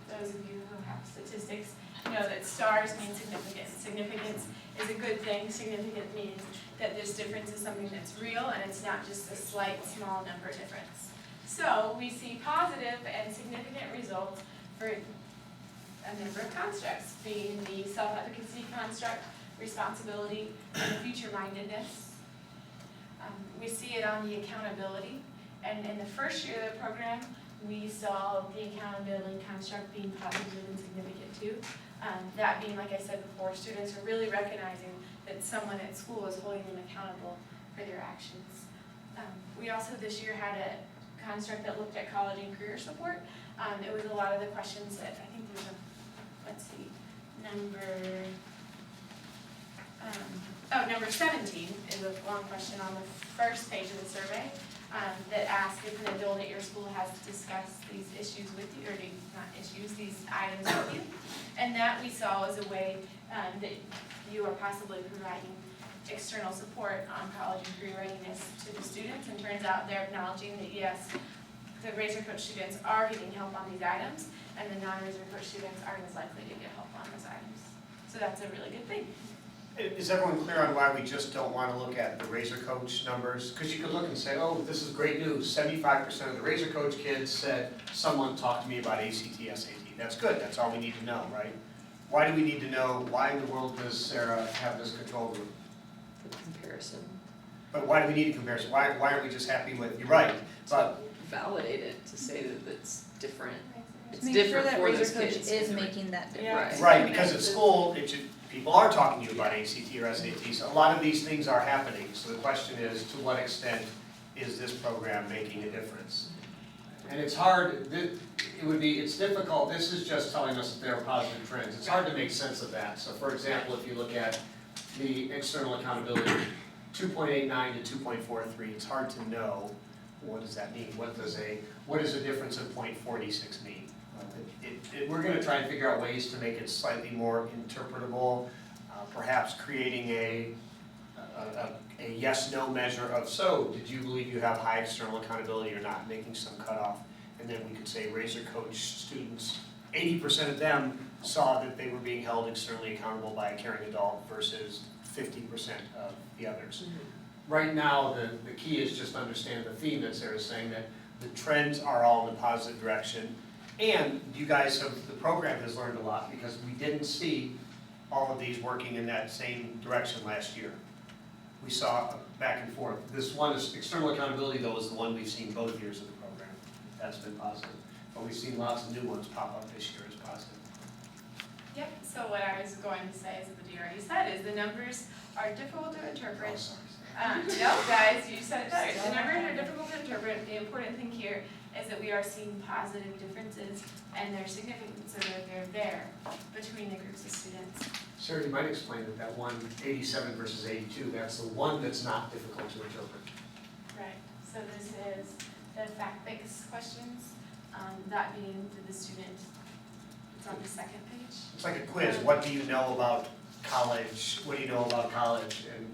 those of you who have statistics know that stars mean significance. Significance is a good thing. Significant means that this difference is something that's real and it's not just a slight small number difference. So we see positive and significant results for a number of constructs, being the self-efficacy construct, responsibility, and future-mindedness. We see it on the accountability, and in the first year of the program, we saw the accountability construct being positive and significant too. That being, like I said before, students are really recognizing that someone at school is holding them accountable for their actions. We also this year had a construct that looked at college and career support. It was a lot of the questions that I think there's number 17 is a long question on the first page of the survey that asks if an adult at your school has discussed these issues with you, or not issues, these items with you. And that we saw as a way that you are possibly providing external support on college and career readiness to the students. And turns out they're acknowledging that yes, the Razor Coach students are getting help on these items, and the non-Razor Coach students aren't as likely to get help on those items. So that's a really good thing. Is everyone clear on why we just don't want to look at the Razor Coach numbers? Because you could look and say, oh, this is great news. 75% of the Razor Coach kids said someone talked to me about ACT, SAT. That's good. That's all we need to know, right? Why do we need to know? Why in the world does Sarah have this control group? For comparison. But why do we need a comparison? Why aren't we just happy with, you're right, but Validate it to say that it's different. It's Make sure different that for Razor those Coach kids. is making that difference. Right. right, because at school, people are talking to you about ACT or SAT, so a lot of these things are happening. So the question is, to what extent is this program making a difference? And it's hard, it's difficult, this is just telling us that there are positive trends. It's hard to make sense of that. So for example, if you look at the external accountability, 2.89 to 2.43, it's hard to know, what does that mean? What does a difference of 0.46 mean? We're going to try and figure out ways to make it slightly more interpretable, perhaps creating a yes-no measure of, so did you believe you have high external accountability or not, making some cutoff. And then we could say Razor Coach students, 80% of them saw that they were being held externally accountable by a caring adult versus 50% of the others. Mm-hmm. Right now, the key is just to understand the theme that Sarah's saying, that the trends are all in the positive direction. And you guys the program has learned a lot, because we didn't see all of these working in that same direction last year. We saw back and forth. This one is external accountability, though, is the one we've seen both years of the program. That's been positive. But we've seen lots of new ones pop up this year as positive. Yep, so what I was going to say is what you already said, is the numbers are difficult to interpret. Oh, sorry. No, guys, you said it better. The numbers are difficult to interpret. The important thing here is that we are seeing positive differences, and they're significant, so that they're there between the groups of students. Sarah, you might explain that one 87 versus 82, that's the one that's not difficult to interpret. Right, so this is the fact-based questions, that being to the student. It's on the second page. It's like a quiz. What do you know about college? What do you know about college? And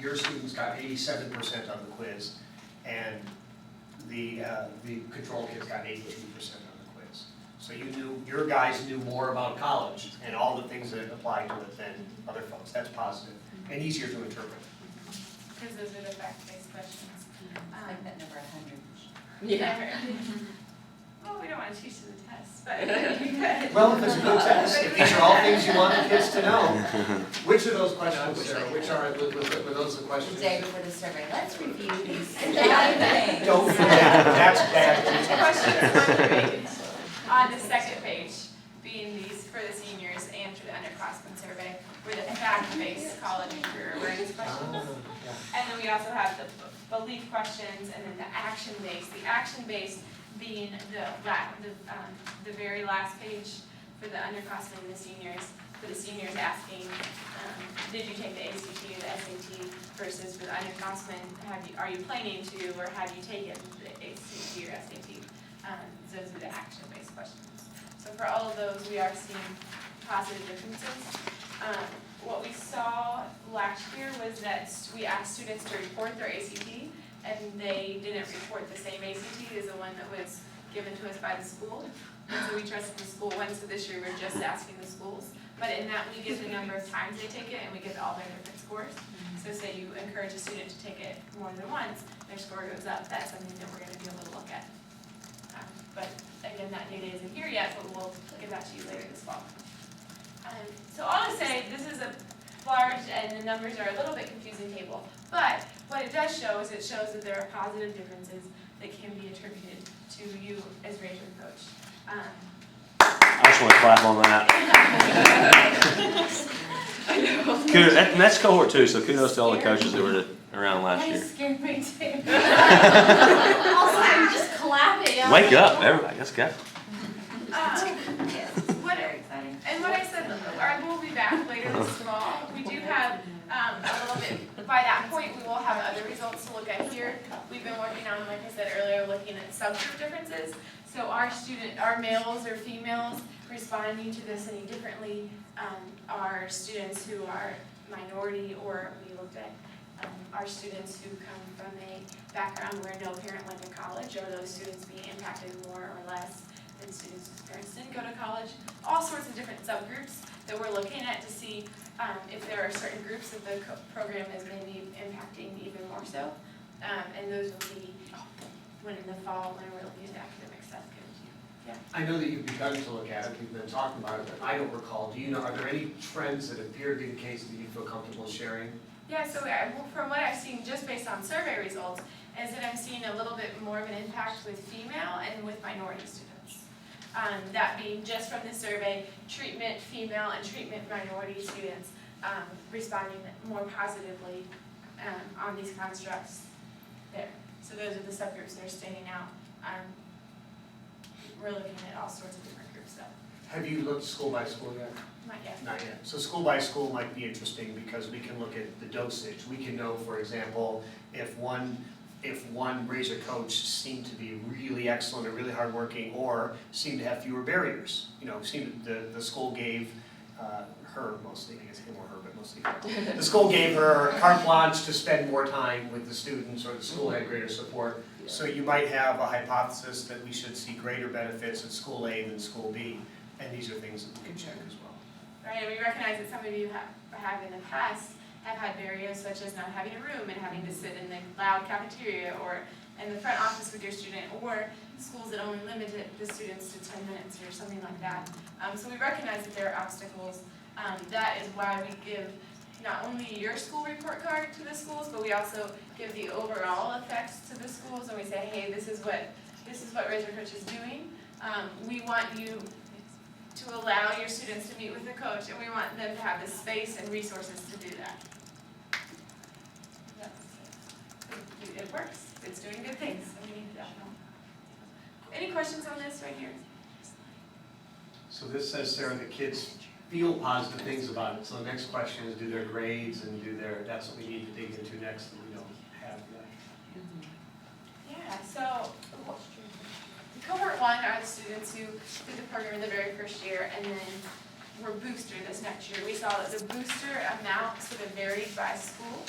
your students got 87% on the quiz, and the control kids got 82% on the quiz. So your guys knew more about college and all the things that apply to it than other folks. That's positive and easier to interpret. Because those are the fact-based questions. Like that number 100. Yeah. well, we don't wanna teach to the test, but you could. Well, if it's a good test, if these are all things you want the kids to know, which of those questions, Sarah, which were those the questions? The day before the survey, let's review these five things. Don't forget, that's bad. Questions 1 through 8 on the second page, being these for the seniors and for the underclassmen survey, were the fact-based college and career awareness questions. And then we also have the belief questions and then the action-based. The action-based being the very last page for the underclassmen and the seniors. For the seniors asking, did you take the ACT or the SAT versus for the underclassmen, are you planning to or have you taken the ACT or SAT? Those are the action-based questions. So for all of those, we are seeing positive differences. What we saw last year was that we asked students to report their ACT, and they didn't report the same ACT as the one that was given to us by the school. And so we trusted the school one, so this year we're just asking the schools. But in that, we give the number of times they take it, and we give all their different scores. So say you encourage a student to take it more than once, their score goes up. That's something that we're gonna be able to look at. But again, that data isn't here yet, but we'll give that to you later this fall. So all to say, this is a large and the numbers are a little bit confusing table, but what it does show is it shows that there are positive differences that can be attributed to you as Razor coach. I just want to clap on that. Kudos, and that's cohort 2, so kudos to all the coaches that were around last year. That is scary too. Also, I'm just clapping. Wake up, everybody, let's go. And what I said, I will be back later this fall. We do have a little bit, by that point, we will have other results to look at here. We've been working on, like I said earlier, looking at subgroup differences. So our males or females responding to this any differently, our students who are minority, or we looked at our students who come from a background where no parent went to college, or those students being impacted more or less than students whose parents didn't go to college. All sorts of different subgroups that we're looking at to see if there are certain groups that the program is maybe impacting even more so. And those will be when in the fall when we're looking at academic stuff. Yeah. I know that you've begun to look at it, we've been talking about it, but I don't recall. Do you know, are there any trends that appear to be the case that you feel comfortable sharing? Yeah, so from what I've seen just based on survey results, is that I'm seeing a little bit more of an impact with female and with minority students. That being just from the survey, treatment female and treatment minority students responding more positively on these constructs there. So those are the subgroups that are standing out. We're looking at all sorts of different groups though. Have you looked school by school yet? Not yet. Not yet. So school by school might be interesting because we can look at the dosage. We can know, for example, if one Razor coach seemed to be really excellent or really hardworking, or seemed to have fewer barriers. You know, the school gave her, mostly, I guess him or her, but mostly her. The school gave her carte blanche to spend more time with the students, or the school had greater support. So you might have a hypothesis that we should see greater benefits at school A than school B, and these are things that we can check as well. Right, and we recognize that some of you have in the past have had barriers such as not having a room and having to sit in the loud cafeteria or in the front office with your student, or schools that only limited the students to 10 minutes or something like that. So we recognize that there are obstacles. That is why we give not only your school report card to the schools, but we also give the overall effects to the schools, and we say, hey, this is what Razor Coach is doing. We want you to allow your students to meet with the coach, and we want them to have the space and resources to do that. It works. It's doing good things, and we need that. Any questions on this right here? So this says, Sarah, the kids feel positive things about it. So the next question is, do their grades and that's what we need to dig into next that we don't have yet. Yeah, so cohort 1 are the students who did the program in the very first year and then were boosted this next year. We saw that the booster amount sort of varied by school.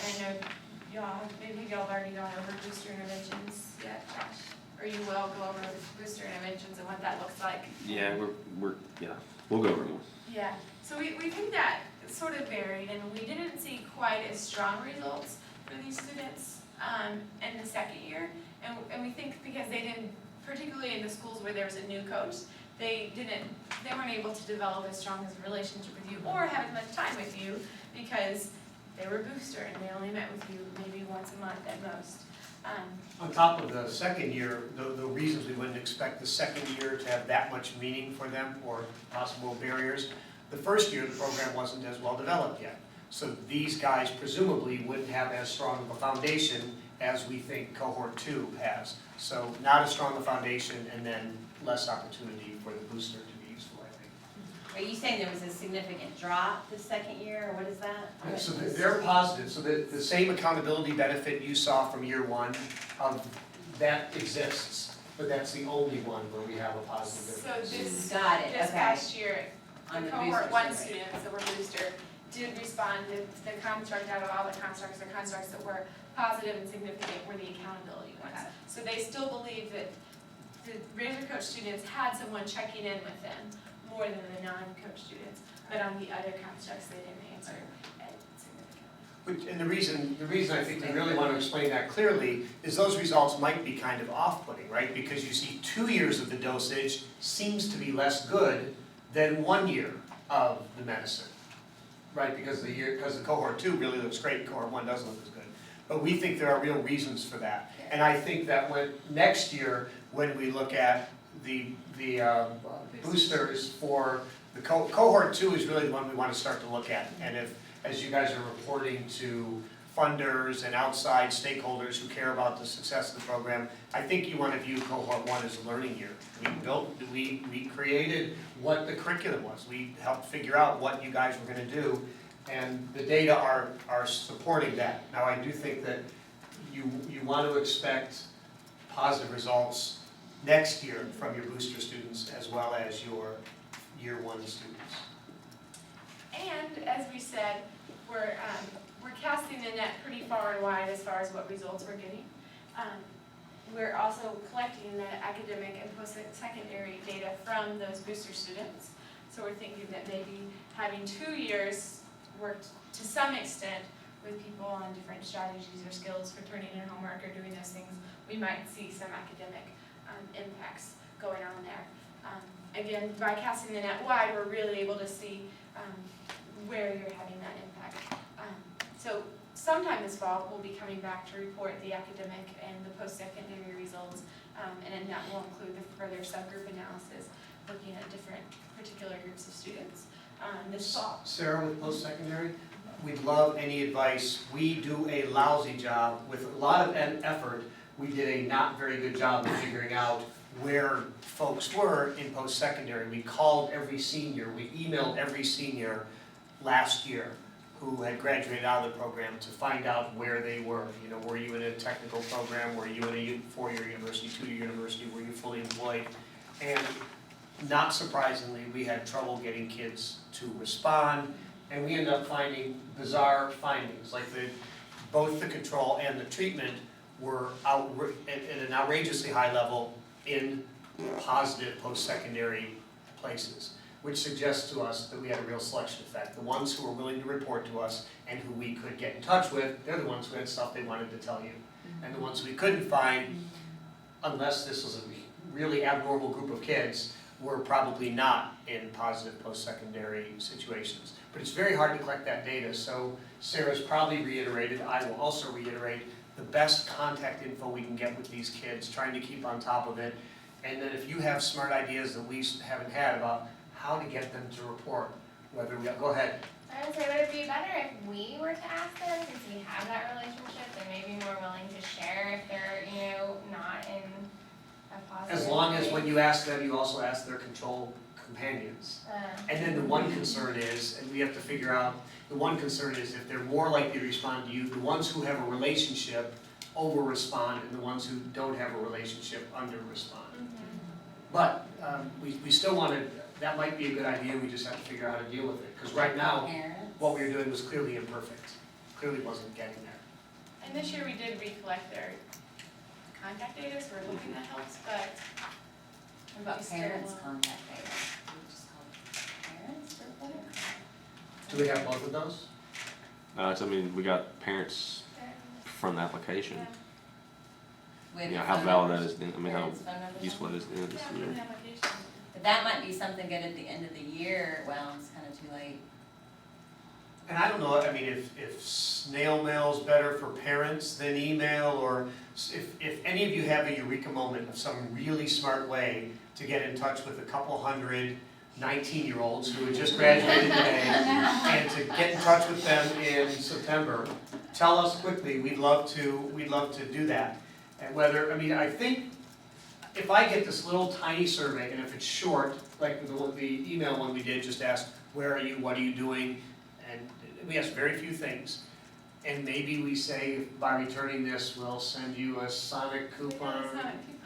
And I know maybe y'all have already gone over booster interventions yet, Josh? Or you will go over booster interventions and what that looks like? Yeah, we'll go over more. Yeah, so we think that sort of varied, and we didn't see quite as strong results for these students in the second year, and we think because they didn't particularly in the schools where there was a new coach, they weren't able to develop as strong as a relationship with you or have as much time with you because they were booster and they only met with you maybe once a month at most. On top of the second year, the reasons we wouldn't expect the second year to have that much meaning for them or possible barriers, the first year the program wasn't as well developed yet. So these guys presumably wouldn't have as strong of a foundation as we think cohort 2 has. So not as strong a foundation and then less opportunity for the booster to be useful, I think. Are you saying there was a significant drop the second year, or what is that? So they're positive, so the same accountability benefit you saw from year 1, that exists, but that's the only one where we have a positive So difference. Got it, this okay. past year, On the the cohort booster 1 survey. students that were booster did respond to the construct out of all the constructs that were positive and significant were the accountability ones. Okay. So they still believe that the Razor Coach students had someone checking in with them more than the non-coach students, but on the other constructs, they didn't answer significantly. And the reason I think we really want to explain that clearly is those results might be kind of off-putting, right? Because you see 2 years of the dosage seems to be less good than 1 year of the medicine, right? Because the cohort 2 really looks great, and cohort 1 doesn't look as good. But we think there are real reasons for that. And I think that next year, when we look at the boosters for the cohort 2 is really the one we want to start to look at. And if, as you guys are reporting to funders and outside stakeholders who care about the success of the program, I think you want to view cohort 1 as a learning year. We created what the curriculum was. We helped figure out what you guys were going to do, and the data are supporting that. Now, I do think that you want to expect positive results next year from your booster students as well as your year 1 students. And as we said, we're casting the net pretty far and wide as far as what results we're getting. We're also collecting the academic and post-secondary data from those booster students. So we're thinking that maybe having 2 years worked to some extent with people on different strategies or skills for turning in homework or doing those things, we might see some academic impacts going on there. Again, by casting the net wide, we're really able to see where you're having that impact. So sometime this fall, we'll be coming back to report the academic and the post-secondary results, and that will include the further subgroup analysis, looking at different particular groups of students this fall. Sarah, with post-secondary, we'd love any advice. We do a lousy job with a lot of effort. We did a not very good job of figuring out where folks were in post-secondary. We called every senior, we emailed every senior last year who had graduated out of the program to find out where they were. You know, were you in a technical program? Were you in a 4-year university, 2-year university? Were you fully employed? And not surprisingly, we had trouble getting kids to respond, and we ended up finding bizarre findings, like both the control and the treatment were at an outrageously high level in positive post-secondary places, which suggests to us that we had a real selection effect. The ones who were willing to report to us and who we could get in touch with, they're the ones who had stuff they wanted to tell you. And the ones we couldn't find, unless this was a really abnormal group of kids, were probably not in positive post-secondary situations. But it's very hard to collect that data, so Sarah's probably reiterated, I will also reiterate, the best contact info we can get with these kids, trying to keep on top of it. And then if you have smart ideas that we haven't had about how to get them to report, whether we, go ahead. I would say, would it be better if we were to ask them, since we have that relationship, they may be more willing to share if they're, not in a positive. As long as when you ask them, you also ask their control companions. And then the one concern is, and we have to figure out, the one concern is if they're more likely to respond to you, the ones who have a relationship over-respond, and the ones who don't have a relationship under-respond. But we still want to, that might be a good idea, we just have to figure out how to deal with it. Because right now, what we were doing was clearly imperfect, clearly wasn't getting there. And this year we did recollect their contact data, so we're hoping that helps, but What about parents' contact data? Do we just call parents report? Do we have both of those? I mean, we got parents from the application. yeah. with you know, how phone valid that numbers. is, I mean, how Parents' phone numbers useful on? that is at the end of this Yeah, year. with an application. But that might be something good at the end of the year, well, it's kinda too late. And I don't know, I mean, if snail mail's better for parents than email, or if any of you have a eureka moment of some really smart way to get in touch with a couple hundred 19-year-olds who had just graduated today, and to get in touch with them in September, tell us quickly, we'd love to do that. And whether, I mean, I think if I get this little tiny survey, and if it's short, like the email one we did, just asked, where are you, what are you doing? And we asked very few things. And maybe we say, by returning this, we'll send you a Sonic coupon.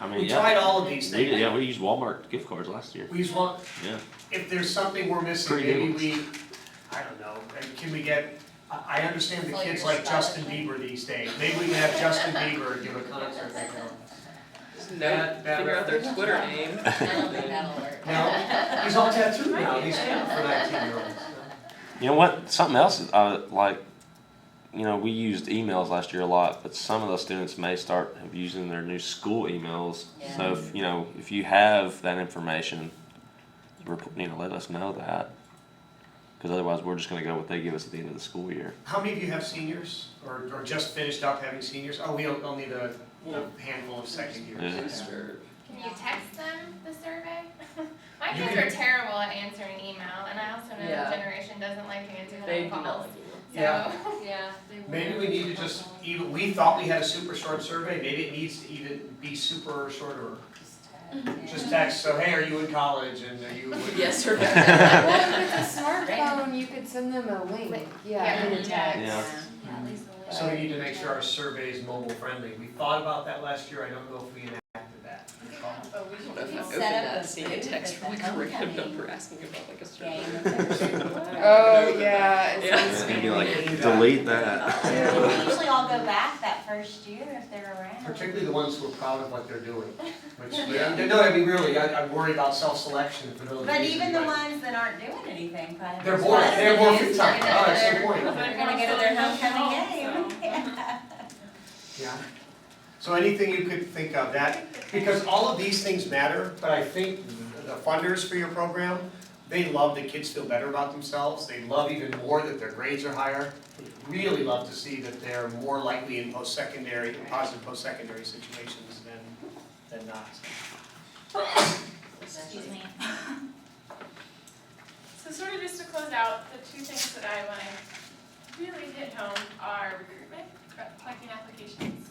I mean, We yeah, tried all of these we, things. yeah, we used Walmart gift cards last year, We just want, yeah. if there's something we're missing, Pretty good maybe ones. we, I don't know, can we get, I understand the Like kids your like Justin scholarship. Bieber these days. Maybe we can have Justin Bieber give a concert, they go. Just Bad figure out their reference. Twitter name. I don't think that'll work. No, he's all tattooed now, he's cute for 19-year-olds. You know what, something else, is, like, you know, we used emails last year a lot, but some of those students may start using their new school emails. So if, you know, if you have that information, you know, let us know that. Because otherwise, we're just gonna go what they give us at the end of the school year. How many of you have seniors, or just finished up having seniors? Oh, we only the handful of second years. Yeah. Booster. Can you text them the survey? My You kids can- are terrible at answering email, and I also know Yeah. the generation doesn't like to answer They their do not calls. like email. Yeah. Yeah, they will. Maybe we need to just, even, we thought we had a super short survey, maybe it needs to even be super short, or just text, so hey, are you in college, and are you? Yes or no. Well, if it's a smartphone, you could send them a link, yeah, in a text. Yeah. Yeah, at least the link. So we need to make sure our survey is mobile friendly. We thought about that last year, I don't know if we enacted that. I don't know if You I could opened set up that, a seeing a booth text at from like the a random homecoming number asking about like a game survey. if there's- Oh, yeah, it's Yeah. those Maybe like, spam. delete that. They usually all go back that first year if they're around. Particularly the ones who are proud of what they're doing, which, no, I mean, really, I'm worried about self-selection for those But reasons, even the but ones that aren't doing anything, probably. they're more, they're more free time, They're oh, that's the gonna- point. They're gonna go to their homecoming game. Yeah. So anything you could think of that, because all of these things matter, but I think the funders for your program, they love that kids feel better about themselves. They love even more that their grades are higher. They really love to see that they're more likely in post-secondary, in positive post-secondary situations than not. Excuse me. So sort of just to close out, the two things that I want to really hit home are recruitment, collecting applications,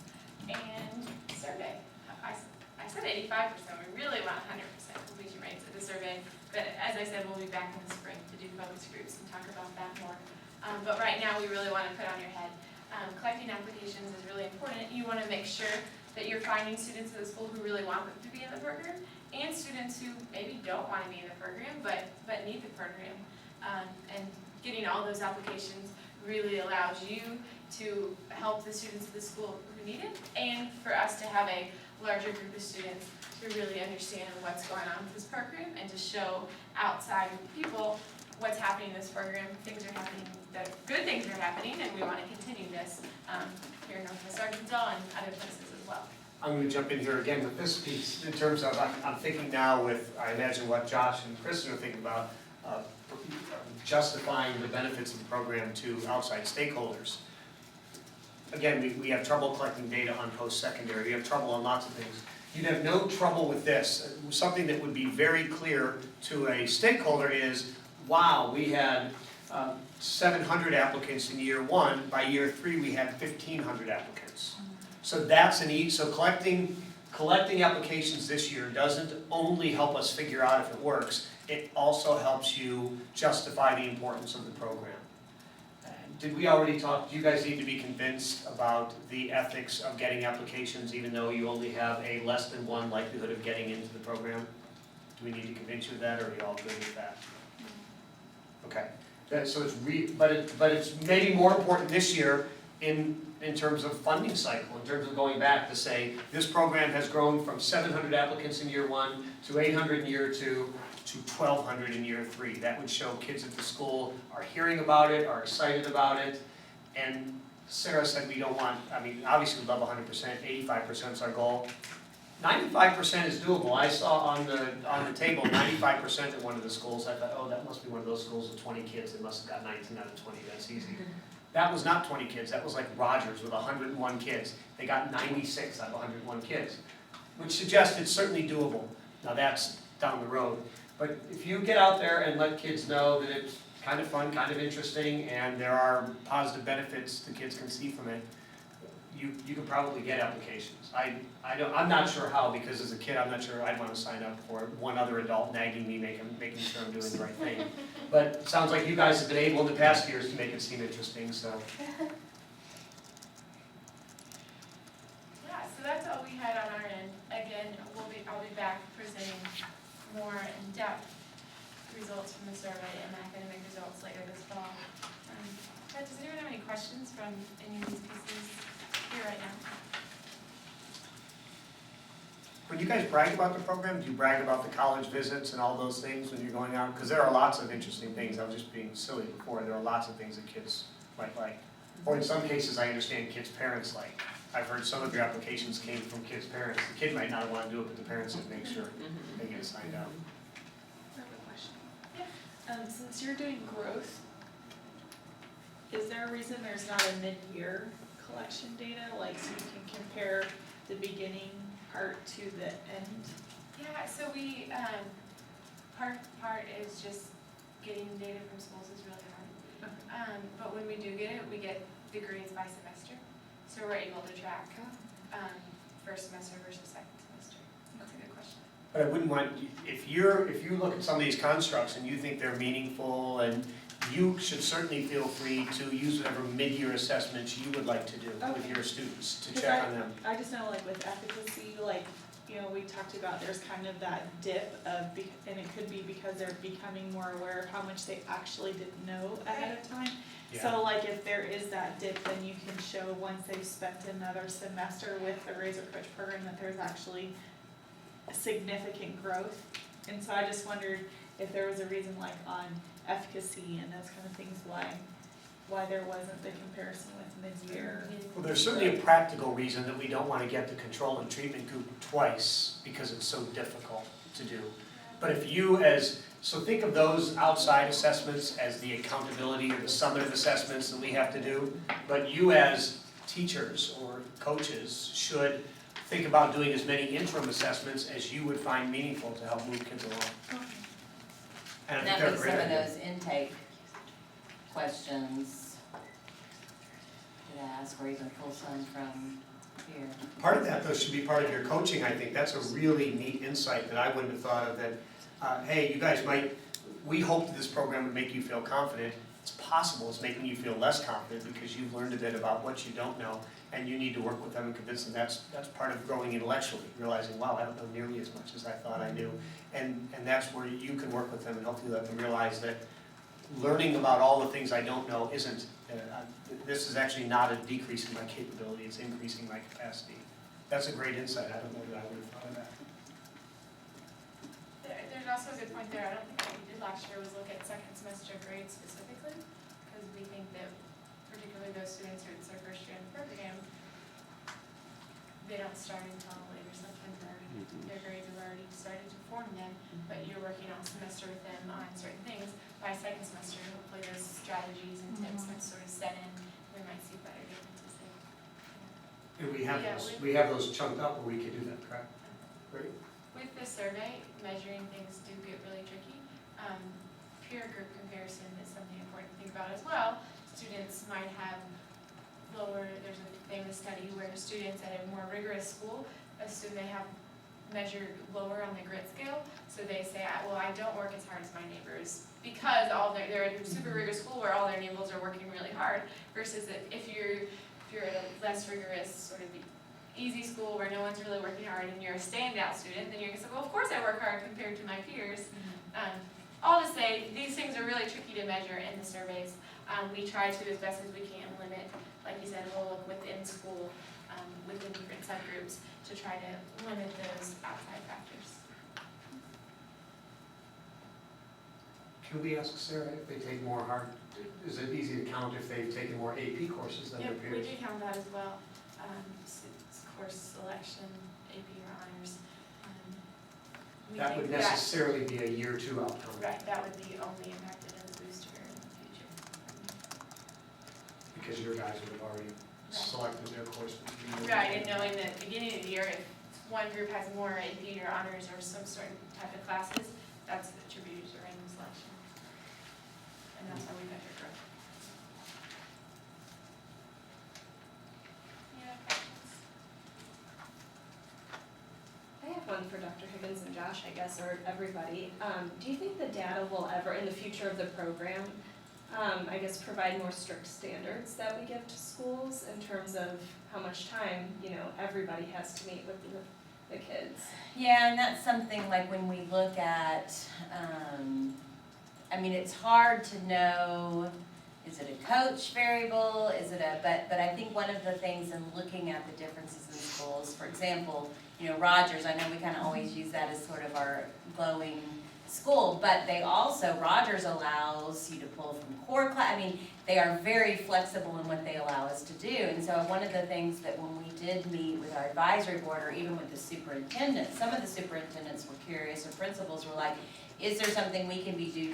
and survey. I said 85%, we really want 100% completion rates of the survey, but as I said, we'll be back in the spring to do focus groups and talk about that more. But right now, we really want to put on your head, collecting applications is really important. You want to make sure that you're finding students at the school who really want to be in the program, and students who maybe don't want to be in the program, but need the program. And getting all those applications really allows you to help the students at the school who need it, and for us to have a larger group of students to really understand what's going on with this program, and to show outside people what's happening in this program. Things are happening, good things are happening, and we want to continue this here in Northwest Arkansas and other places as well. I'm gonna jump in here again with this piece, in terms of, I'm thinking now with, I imagine what Josh and Kristen are thinking about, justifying the benefits of the program to outside stakeholders. Again, we have trouble collecting data on post-secondary, we have trouble on lots of things. You'd have no trouble with this. Something that would be very clear to a stakeholder is, wow, we had 700 applicants in year one, by year three we had 1,500 applicants. So that's so collecting applications this year doesn't only help us figure out if it works, it also helps you justify the importance of the program. Did we already talk, do you guys need to be convinced about the ethics of getting applications even though you only have a less than 1 likelihood of getting into the program? Do we need to convince you of that, or are you all good with that? Okay, so but it's maybe more important this year in terms of funding cycle, in terms of going back to say, this program has grown from 700 applicants in year one to 800 in year two to 1,200 in year three. That would show kids at the school are hearing about it, are excited about it, and Sarah said we don't want, I mean, obviously we love 100%, 85% is our goal. 95% is doable. I saw on the table, 95% at one of the schools. I thought, oh, that must be one of those schools with 20 kids. They must have got 19 out of 20. That's easy. That was not 20 kids. That was like Rogers with 101 kids. They got 96 out of 101 kids, which suggests it's certainly doable. Now that's down the road. But if you get out there and let kids know that it's kind of fun, kind of interesting, and there are positive benefits the kids can see from it, you can probably get applications. I'm not sure how, because as a kid, I'm not sure I'd want to sign up for one other adult nagging me, making sure I'm doing the right thing. But it sounds like you guys have been able in the past years to make it seem interesting, so. Yeah, so that's all we had on our end. Again, I'll be back presenting more in-depth results from the survey and academic results later this fall. But does anyone have any questions from any of these pieces here right now? When you guys brag about the program, do you brag about the college visits and all those things when you're going out? Because there are lots of interesting things. I was just being silly before. There are lots of things that kids might like. Or in some cases, I understand kids' parents like. I've heard some of your applications came from kids' parents. The kid might not want to do it, but the parents would make sure they get signed up. I have a question. Since you're doing growth, is there a reason there's not a mid-year collection data, like so you can compare the beginning part to the end? Yeah, so we, part is just getting data from schools is really hard. But when we do get it, we get the grades by semester. So we're able to track, first semester versus second semester. That's a good question. But I wouldn't want, if you look at some of these constructs and you think they're meaningful, and you should certainly feel free to use whatever mid-year assessments you would like to do with Okay. your students to 'Cause check on them. I just know like with efficacy, like, you know, we talked about there's kind of that dip of, and it could be because they're becoming more aware of how much they actually didn't know ahead of time. So like if there is that dip, then you can show once they've spent another semester with the Razor Coach program that there's actually significant growth. And so I just wondered if there was a reason like on efficacy and those kind of things, why there wasn't the comparison with mid-year. Well, there's certainly a practical reason that we don't want to get the control and treatment group twice, because it's so difficult to do. But if you so think of those outside assessments as the accountability or the summative assessments that we have to do, but you as teachers or coaches should think about doing as many interim assessments as you would find meaningful to help move kids along. And I think That they're a means great some of idea. those intake questions to ask, or even pull some from here. Part of that, though, should be part of your coaching, I think. That's a really neat insight that I wouldn't have thought of, that, hey, you guys we hope that this program would make you feel confident. It's possible it's making you feel less confident because you've learned a bit about what you don't know, and you need to work with them and convince them. That's part of growing intellectually, realizing, wow, I don't know nearly as much as I thought I knew. And that's where you can work with them and hopefully let them realize that learning about all the things I don't know isn't, this is actually not a decrease in my capability, it's increasing my capacity. That's a great insight. I don't know that I would have thought of that. There's also a good point there. I don't think what we did last year was look at second semester grades specifically, because we think that particularly those students who it's their first year in the program, they don't start until later September. Their grades have already started to form then, but you're working on semester with them on certain things. By second semester, hopefully those strategies and tips have sort of set in. We might see better differences there. And we have Yeah, we have those chunked up where we could do that, correct? Great. With the survey, measuring things do get really tricky. Peer group comparison is something important to think about as well. Students might have there's a famous study where students at a more rigorous school assume they have measured lower on the grit scale. So they say, well, I don't work as hard as my neighbors because they're at a super rigorous school where all their neighbors are working really hard, versus that if you're at a less rigorous sort of easy school where no one's really working hard and you're a standout student, then you're gonna say, well, of course I work hard compared to my peers. All to say, these things are really tricky to measure in the surveys. We try to, as best as we can, limit, like you said, we'll look within school, within different subgroups to try to limit those outside factors. Can we ask Sarah if they take more hard, is it easy to count if they've taken more AP courses than their Yep, we peers? do count that as well. Course selection, AP or honors. We That think would necessarily be a year two outcome. Right, that would be only impacted in the booster in the future. Because your guys would have already selected their course. Right, and knowing that at the beginning of the year, if one group has more AP or honors or some certain type of classes, that's attributed to random selection. And that's how we measure growth. Any other questions? I have one for Dr. Higgins and Josh, I guess, or everybody. Do you think the data will ever, in the future of the program, I guess, provide more strict standards that we give to schools in terms of how much time, everybody has to meet with the kids? Yeah, and that's something like when we look at, it's hard to know, is it a coach variable, but I think one of the things in looking at the differences in schools, for example, Rogers, I know we kind of always use that as sort of our glowing school, but Rogers allows you to pull from core class, they are very flexible in what they allow us to do, and so one of the things that when we did meet with our advisory board, or even with the superintendent, some of the superintendents were curious, or principals were like, is there something we can be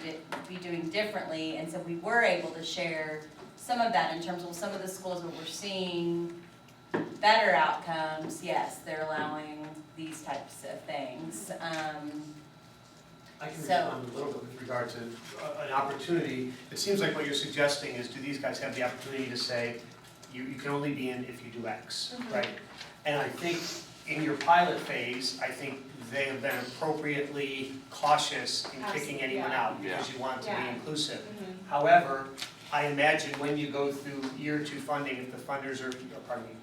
doing differently, and so we were able to share some of that in terms of some of the schools where we're seeing better outcomes, yes, they're allowing these types of things. I can So- respond a little bit with regard to an opportunity. It seems like what you're suggesting is, do these guys have the opportunity to say, you can only be in if you do X, right? And I think in your pilot phase, I think they have been appropriately cautious in kicking anyone out because you want to be inclusive. However, I imagine when you go through year two funding, if the funders are,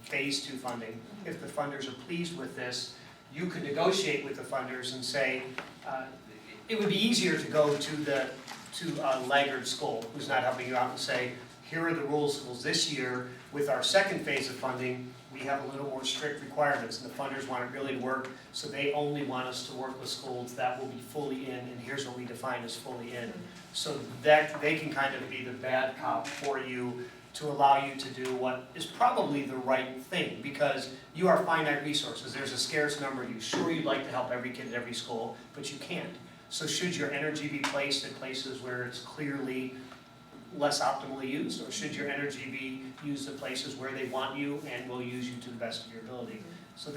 phase two funding, if the funders are pleased with this, you could negotiate with the funders and say, it would be easier to go to a laggard school who's not helping you out and say, here are the rules this year. With our second phase of funding, we have a little more strict requirements, and the funders want it really to work, so they only want us to work with schools that will be fully in, and here's what we define as fully in. So that they can kind of be the bad cop for you to allow you to do what is probably the right thing, because you are finite resources. There's a scarce number of you. Sure, you'd like to help every kid at every school, but you can't. So should your energy be placed in places where it's clearly less optimally used, or should your energy be used in places where they want you and will use you to the best of your ability? So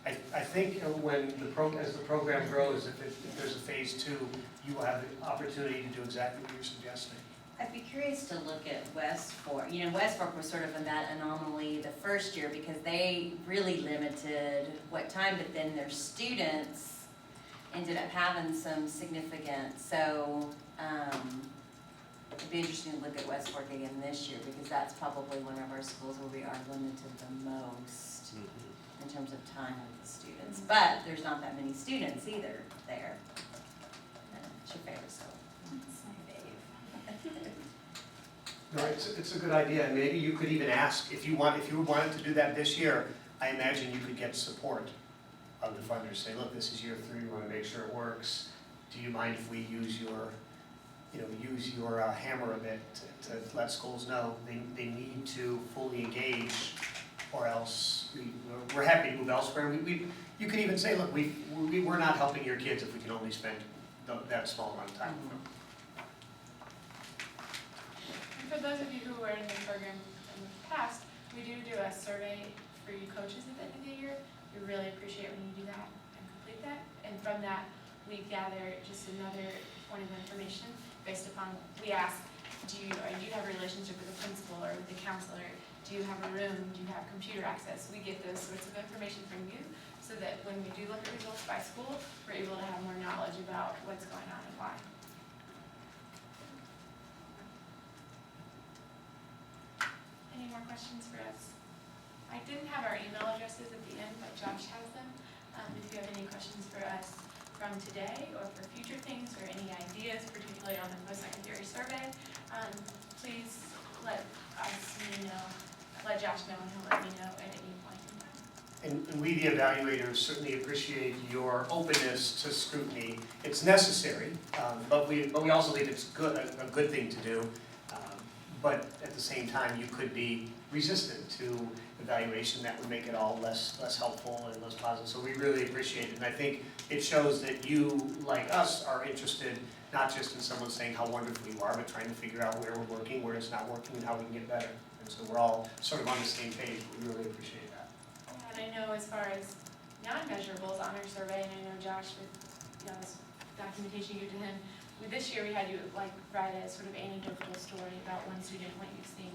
I think when as the program grows, if there's a phase two, you will have the opportunity to do exactly what you're suggesting. I'd be curious to look at West Fork. West Fork was sort of in that anomaly the first year because they really limited what time, but then their students ended up having some significance. So it'd be interesting to look at West Fork again this year because that's probably one of our schools where we are limited the most in terms of time with the students. But there's not that many students either there. It's your favorite school. It's my fave. No, it's a good idea, and maybe you could even ask, if you wanted to do that this year, I imagine you could get support of the funders. Say, look, this is year 3, we want to make sure it works. Do you mind if we use your hammer a bit to let schools know they need to fully engage, or else we're happy to move elsewhere. You could even say, look, we're not helping your kids if we can only spend that small amount of time with them. And for those of you who were in the program in the past, we do a survey for you coaches at the end of the year. We really appreciate when you do that and complete that. And from that, we gather just another point of information based upon, we ask, do you have a relationship with the principal or with the counselor? Do you have a room? Do you have computer access? We get those sorts of information from you so that when we do look at results by school, we're able to have more knowledge about what's going on and why. Any more questions for us? I didn't have our email addresses at the end, but Josh has them. If you have any questions for us from today or for future things or any ideas, particularly on the post-secondary survey, please let Josh know and he'll let me know at any point in time. And we, the evaluators, certainly appreciate your openness to scrutiny. It's necessary, but we also think it's a good thing to do. But at the same time, you could be resistant to evaluation that would make it all less helpful and less positive. So we really appreciate it, and I think it shows that you, like us, are interested not just in someone saying how wonderful you are, but trying to figure out where we're working, where it's not working, and how we can get better. And so we're all sort of on the same page. We really appreciate that. And I know as far as non-measurables on our survey, and I know Josh with, this documentation you did to him, this year we had you write a sort of anecdotal story about one student, what you've seen.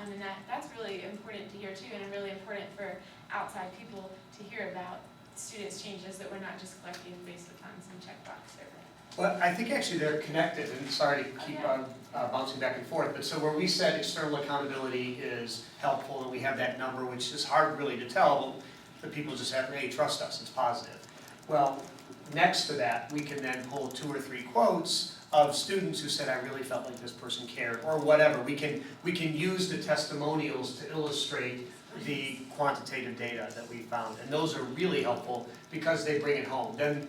And that's really important to hear too, and really important for outside people to hear about students' changes, that we're not just collecting based upon some checkbox survey. Well, I think actually they're connected, and sorry to keep bouncing back and forth, but so where we said external accountability is helpful, and we have that number, which is hard really to tell, but people just have, hey, trust us, it's positive. Well, next to that, we can then pull 2 or 3 quotes of students who said, I really felt like this person cared, or whatever. We can use the testimonials to illustrate the quantitative data that we found, and those are really helpful because they bring it home. Then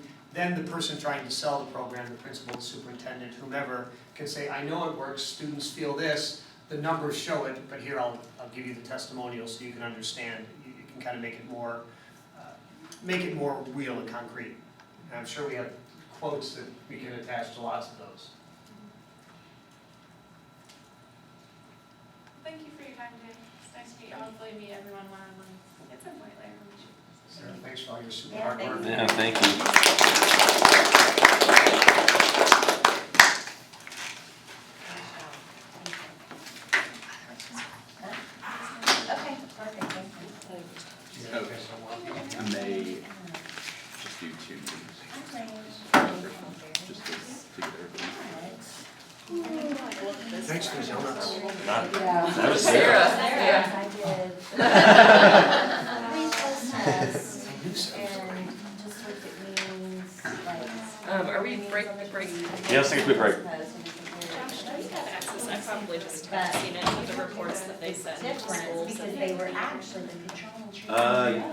the person trying to sell the program, the principal, the superintendent, whomever, can say, I know it works, students feel this, the numbers show it, but here I'll give you the testimonials so you can understand. You can kind of make it more real and concrete. And I'm sure we have quotes that we can attach to lots of those. Thank you for your time today. It's nice to meet you. Hopefully meet everyone one-on-one at some point later. Sarah, thanks for all your super hard work. Yeah, thank you. Okay, perfect, thank you. Okay. I may just do 2 meetings, just to get everybody. Thanks for the donuts. That was Sarah. Sarah, I did. Retest test, and just what it means, Are we break? Yeah, let's take a quick break. Josh, do you have access? I probably just haven't seen any of the reports that they sent to different schools. because they were actually the control and treatment.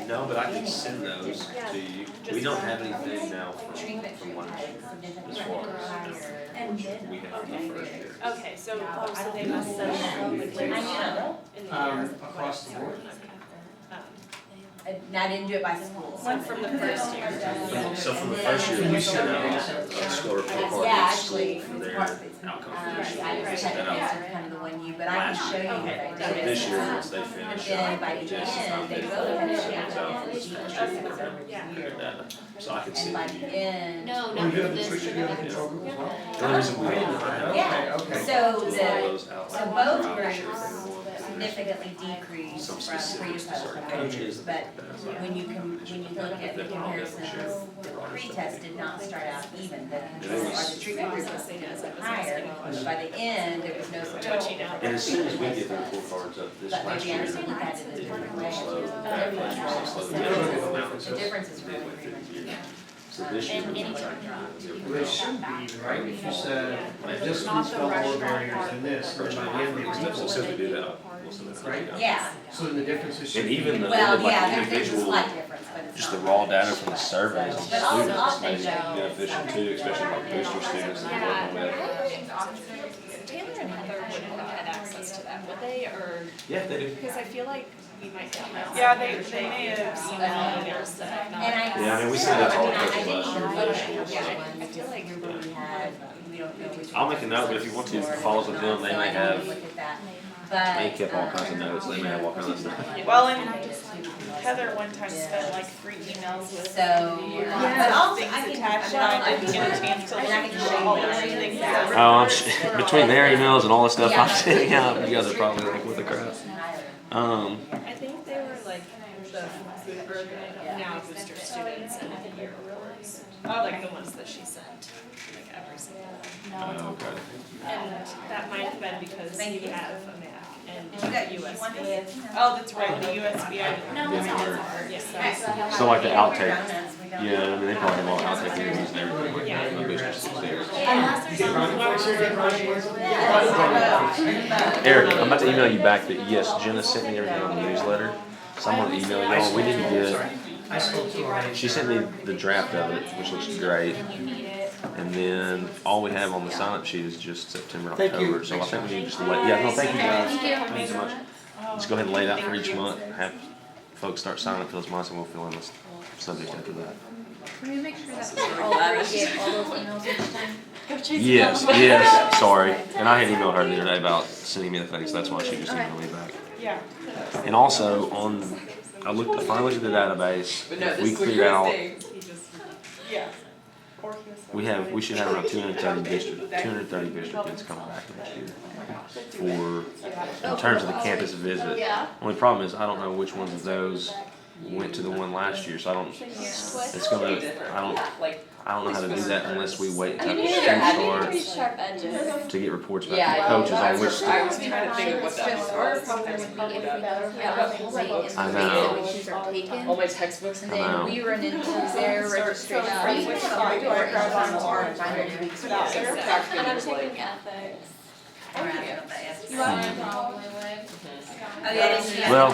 No, but I can send those to you. We don't have anything now Treatment from last year. significantly as far as- higher. We have the first year. Okay, so they must send them with I know. in the Across the board. And I didn't do it by school. One from the first year. So from the first year, we sent out a score report card Yeah, to each school actually, for their outcome I for this year. just We sent that out. kind of the one you, but I can show you what I did. So this year, once they But finish, then by the just end, how they they both finish had it to comes out for this change next it. year. Their data. So I can And send by you. the end. No, not for this. The only reason we don't have Yeah, Okay. so is the, all those outlined so for both our groups years. significantly decreased Some from pre to specifics to post certain grade. coaches. But when you look at the comparisons, the pre-test did not start out even, the control or the treatment group was higher, but by the end, there was no substantial difference. And as soon as we get the report cards up this But last maybe I year, just look at it a different way. slow, that much more slow. The difference is really pretty much. So this year, And we're any trying to job. do it. Well, it should be, right, if you said, this group felt more barriers than this, and by the end they were So equal. since we do that, we'll send it out. Right. Yeah, So then the differences should And be. even the, well, like yeah, the there's a individual, slight difference, but it's just the not raw much. data from the surveys of the But also students they makes it know- beneficial too, especially like booster students that we're working with. Taylor and Heather wouldn't have had access to that, would they, or, Yeah, they do. because I feel like we might get that. Yeah, they may have emailed or set up. And I. Yeah, I mean, we see that all I mean, I across the didn't last even year. look at Yeah, which I ones, feel like remember we had, we don't know which. I'll make a note, but if you want to, if it follows with them, they may have, Look at that, but. they kept all kinds of notes, they may have all kinds of stuff. Well, and Heather one time spent like 3 emails with So, but also things I can, attached well, on I it, can if you get a chance to and I can look show through all you those that. things. Yeah. Oh, between their emails and all the stuff I'm sending out, you guys are probably like, what the crap? I think they were like the food or the now booster students and the year reports, like the ones that she sent, like every single one. Okay. And that might have been because Thank you you. have a Mac and You got- you want USB. this? Oh, that's right, the USB, I didn't. No, it's Yeah. So like the outtake, yeah, I mean, they probably have all outtake interviews and everything, Yeah. the booster students. Unless there's Eric, I'm about to email you back that yes, Jenna sent me everything on the newsletter. Someone emailed y'all, we didn't get, Sorry. I spoke to her. she sent me the draft of it, which looks great. And then all we have on the sign-up sheet is just September, Thank you. October, so I think we need to just lay, yeah, no, thank you guys. Thank you so much. Just go ahead and lay it out for each month, have folks start signing up for those months, and we'll fill in the subject after that. Can we make sure that All lavish. Get all those emails each time? Yes, yes, sorry, and I had emailed her the other day about sending me the thing, so that's why she just emailed me back. Yeah. And also on, I finally looked at the database, But no, if we this is what clear you're out, saying. Yeah. we should have around 230 booster kids coming back next year for, in terms of the campus visit. Only problem is, I don't know which ones of those went to the one last year, so I don't, it's gonna, Like, I don't know how to do that unless we wait until You the need school to starts pretty sharp edges. to get reports back yeah, from the I coaches I on which was, I was students. trying to think of what that just was. I know. evaluations are taken? All my textbooks. And I know. then we run into their registration. So, We so, have so, our so, exams so, are so, 9 weeks. Without Yeah, their- exactly. And I'm There's, like- taking ethics. You probably would. Well,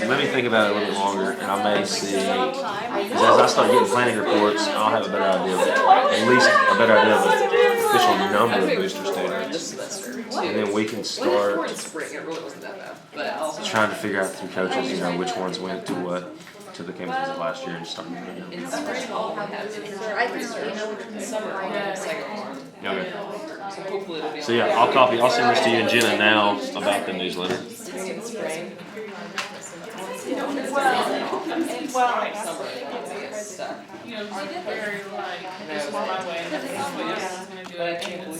let me think about it a little bit longer, and I may see, because as I start getting planning reports, I'll have a better idea of, at least a better idea of the official number of booster This students. semester. And then we can When start in spring, it really wasn't that bad, but also. trying to figure out through coaches, you know, which ones went to what, to the campuses of last year and start moving them. In spring, all I had to do I can let you know which in ones. summer, I'll have a second one. Okay. So hopefully it'll be. So yeah, I'll send this to you and Jenna now about the newsletter. In spring. Well, Summer, it's stuff. you know, very like, this is my way, and this is what you're gonna do. But I can't believe